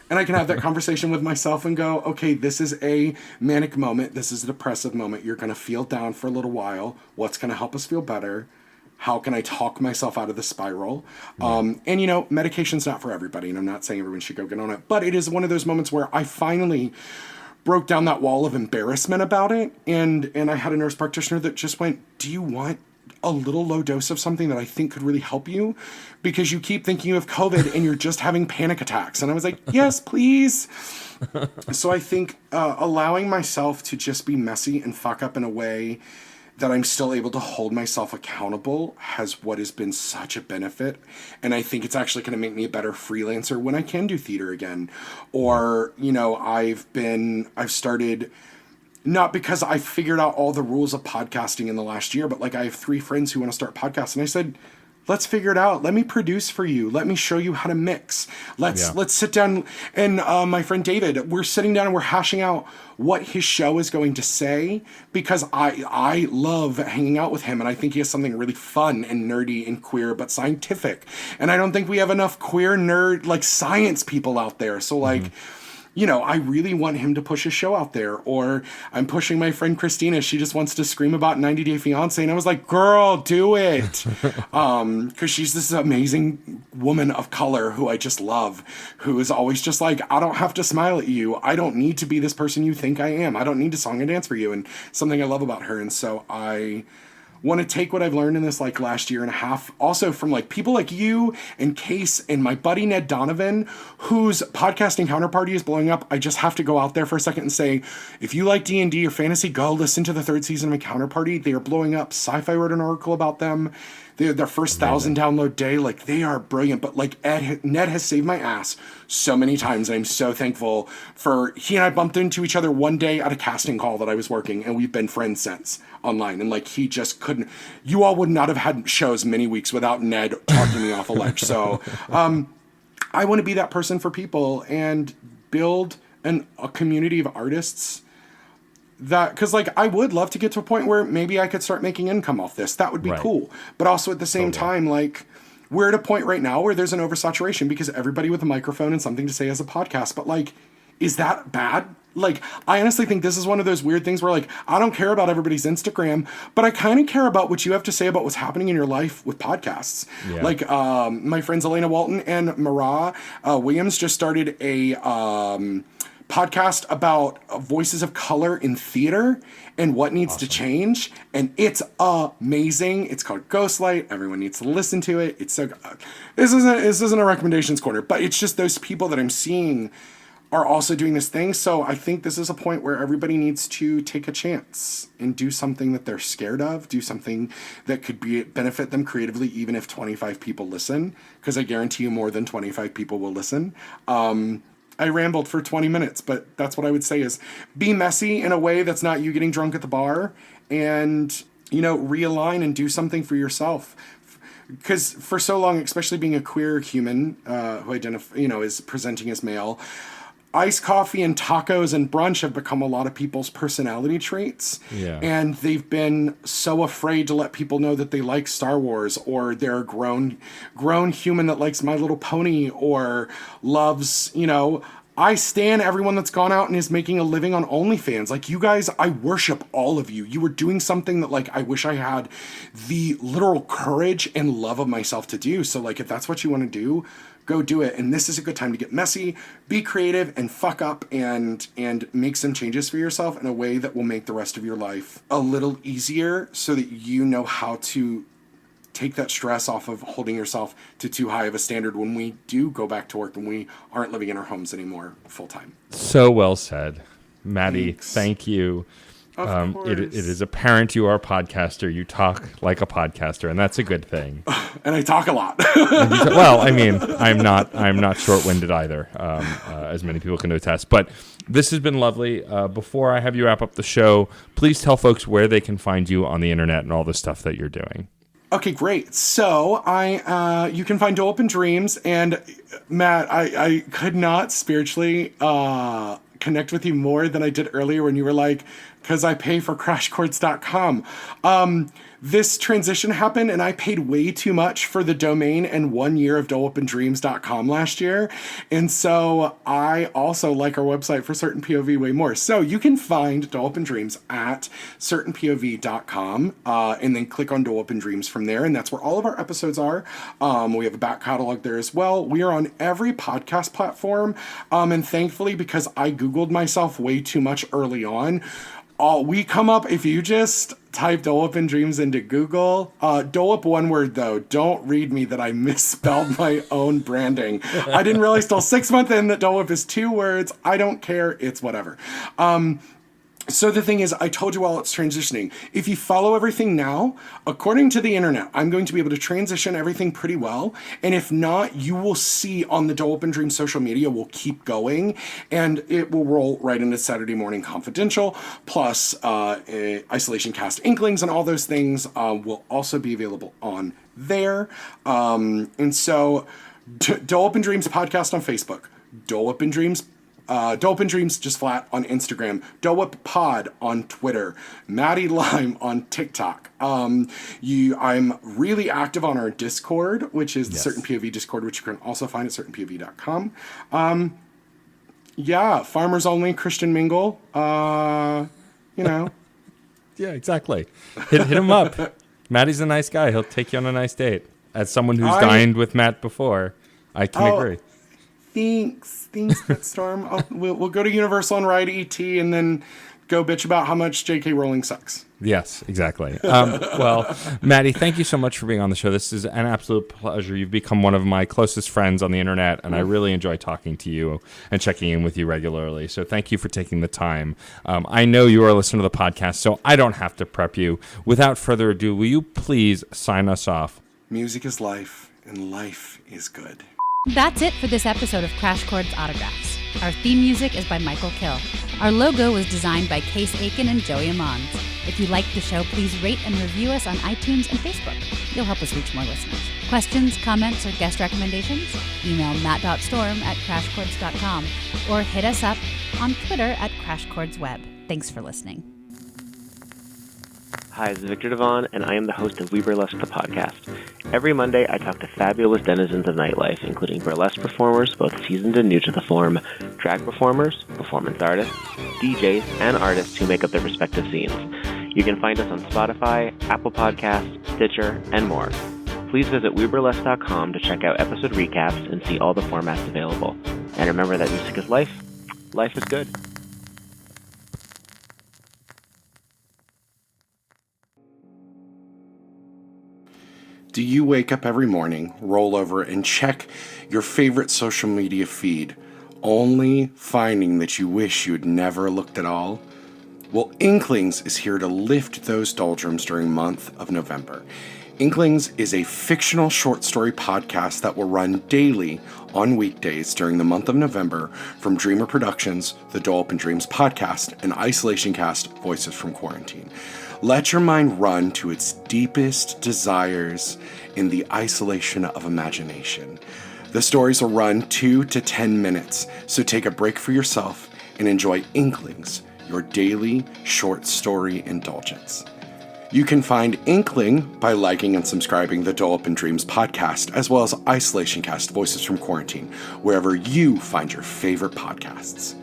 And I can have that conversation with myself and go, okay, this is a manic moment. This is a depressive moment. You're going to feel down for a little while. What's going to help us feel better? How can I talk myself out of the spiral? Yeah. And medication's not for everybody. And I'm not saying everyone should go get on it, but it is one of those moments where I finally broke down that wall of embarrassment about it. And I had a nurse practitioner that just went, do you want a little low dose of something that I think could really help you? Because you keep thinking you have COVID and you're just having panic attacks. And I was like, yes, please. So I think allowing myself to just be messy and fuck up in a way that I'm still able to hold myself accountable has been such a benefit. And I think it's actually going to make me a better freelancer when I can do theater again. Or, I've started, not because I figured out all the rules of podcasting in the last year, but I have 3 friends who want to start podcasts. And I said, Let's figure it out. Let me produce for you. Let me show you how to mix. Let's sit down. And my friend David, we're sitting down and we're hashing out what his show is going to say, because I love hanging out with him, and I think he has something really fun and nerdy and queer but scientific. And I don't think we have enough queer nerd like science people out there. So like, I really want him to push his show out there. Or I'm pushing my friend Christina. She just wants to scream about 90 Day Fiancé. And I was like, girl, do it. Because she's this amazing woman of color who I just love, who is always just like, I don't have to smile at you. I don't need to be this person you think I am. I don't need to song and dance for you. And something I love about her. And so I want to take what I've learned in this like last year and a half, also from like people like you and Case and my buddy Ned Donovan, whose podcasting counterparty is blowing up. I just have to go out there for a second and say, if you like D&D or fantasy, go listen to the 3rd season of my counterparty. They are blowing up. Sci-Fi wrote an article about them. Their first 1,000 download day, like they are brilliant. But like Ned has saved my ass so many times, and I'm so thankful for. He and I bumped into each other one day at a casting call that I was working, and we've been friends since online. And like he just couldn't. You all would not have had shows many weeks without Ned talking me off a ledge. So I want to be that person for people and build a community of artists. Because like I would love to get to a point where maybe I could start making income off this. That would be cool. But also at the same time, like we're at a point right now where there's an oversaturation because everybody with a microphone and something to say has a podcast. But like, is that bad? Like, I honestly think this is one of those weird things where like, I don't care about everybody's Instagram, but I kind of care about what you have to say about what's happening in your life with podcasts. Yeah. Like my friends Elena Walton and Mara Williams just started a podcast about voices of color in theater and what needs to change. And it's amazing. It's called Ghostlight. Everyone needs to listen to it. It's so good. This isn't a recommendations corner, but it's just those people that I'm seeing are also doing this thing. So I think this is a point where everybody needs to take a chance and do something that they're scared of, do something that could benefit them creatively, even if 25 people listen, because I guarantee you more than 25 people will listen. I rambled for 20 minutes, but that's what I would say is be messy in a way that's not you getting drunk at the bar, and, realign and do something for yourself. Because for so long, especially being a queer human who is presenting as male, iced coffee and tacos and brunch have become a lot of people's personality traits. Yeah. And they've been so afraid to let people know that they like Star Wars, or they're a grown human that likes My Little Pony, or loves, I stan everyone that's gone out and is making a living on OnlyFans. Like, you guys, I worship all of you. You were doing something that, like, I wish I had the literal courage and love of myself to do. So, like, if that's what you want to do, go do it. And this is a good time to get messy, be creative, and fuck up and make some changes for yourself in a way that will make the rest of your life a little easier, so that you know how to take that stress off of holding yourself to too high of a standard when we do go back to work and we aren't living in our homes anymore full time. So well said. Matty, thank you. It is apparent you are a podcaster. You talk like a podcaster, and that's a good thing. And I talk a lot. Well, I mean, I'm not short-winded either, as many people can attest. But this has been lovely. Before I have you wrap up the show, please tell folks where they can find you on the internet and all the stuff that you're doing. Okay, great. So you can find Dole Up in Dreams, and Matt, I could not spiritually connect with you more than I did earlier when you were like, because I pay for crashchords.com. This transition happened, and I paid way too much for the domain and 1 year of doleupandreams.com last year. And so I also like our website for Certain POV way more. So you can find Dole Up in Dreams at certainpov.com, and then click on Dole Up in Dreams from there. And that's where all of our episodes are. We have a back catalog there as well. We are on every podcast platform. And thankfully, because I Googled myself way too much early on, we come up, if you just type Dole Up in Dreams into Google, Dole Up one word though, don't read me that I misspelled my own branding. I didn't realize till 6 months in that Dole Up is 2 words. I don't care. It's whatever. So the thing is, I told you while it's transitioning, if you follow everything now, according to the internet, I'm going to be able to transition everything pretty well. And if not, you will see on the Dole Up in Dreams social media will keep going, and it will roll right into Saturday Morning Confidential, plus Isolation Cast Inklings and all those things will also be available on there. And so Dole Up and Dreams podcast on Facebook. Dole Up and Dreams just flat on Instagram. Dole Up Pod on Twitter. Matty Lime on TikTok. I'm really active on our Discord, which is the Certain POV Discord, which you can also find at certainpov.com. Farmers only, Christian mingle. Yeah, exactly. Hit him up. Matty's a nice guy. He'll take you on a nice date. As someone who's dined with Matt before, I can agree. Thanks, Storm. We'll go to Universal and ride ET, and then go bitch about how much J.K. Rowling sucks. Yes, exactly. Well, Matty, thank you so much for being on the show. This is an absolute pleasure. You've become one of my closest friends on the internet, and I really enjoy talking to you and checking in with you regularly. So thank you for taking the time. I know you are a listener to the podcast, so I don't have to prep you. Without further ado, will you please sign us off? Music is life, and life is good. That's it for this episode of Crash Chords Autographs. Our theme music is by Michael Kill. Our logo was designed by Case Aiken and Joey Amons. If you like the show, please rate and review us on iTunes and Facebook. You'll help us reach more listeners. Questions, comments, or guest recommendations? Email matt.storm@crashchords.com or hit us up on Twitter @crashchordsweb. Thanks for listening. Hi, this is Victor Devon, and I am the host of We Burlesque, the podcast. Every Monday, I talk to fabulous denizens of nightlife, including burlesque performers, both seasoned and new to the form, drag performers, performance artists, DJs, and artists who make up their respective scenes. You can find us on Spotify, Apple Podcasts, Stitcher, and more. Please visit WeBurlesque.com to check out episode recaps and see all the formats available. And remember that music is life. Life is good. Do you wake up every morning, roll over, and check your favorite social media feed, only finding that you wish you had never looked at all? Well, Inklings is here to lift those doldrums during the month of November. Inklings is a fictional short story podcast that will run daily on weekdays during the month of November from Dreamer Productions, the Dole Up and Dreams podcast, and Isolation Cast, Voices from Quarantine. Let your mind run to its deepest desires in the isolation of imagination. The stories will run 2 to 10 minutes, so take a break for yourself and enjoy Inklings, your daily short story indulgence. You can find Inkling by liking and subscribing the Dole Up and Dreams podcast, as well as Isolation Cast, Voices from Quarantine, wherever you find your favorite podcasts.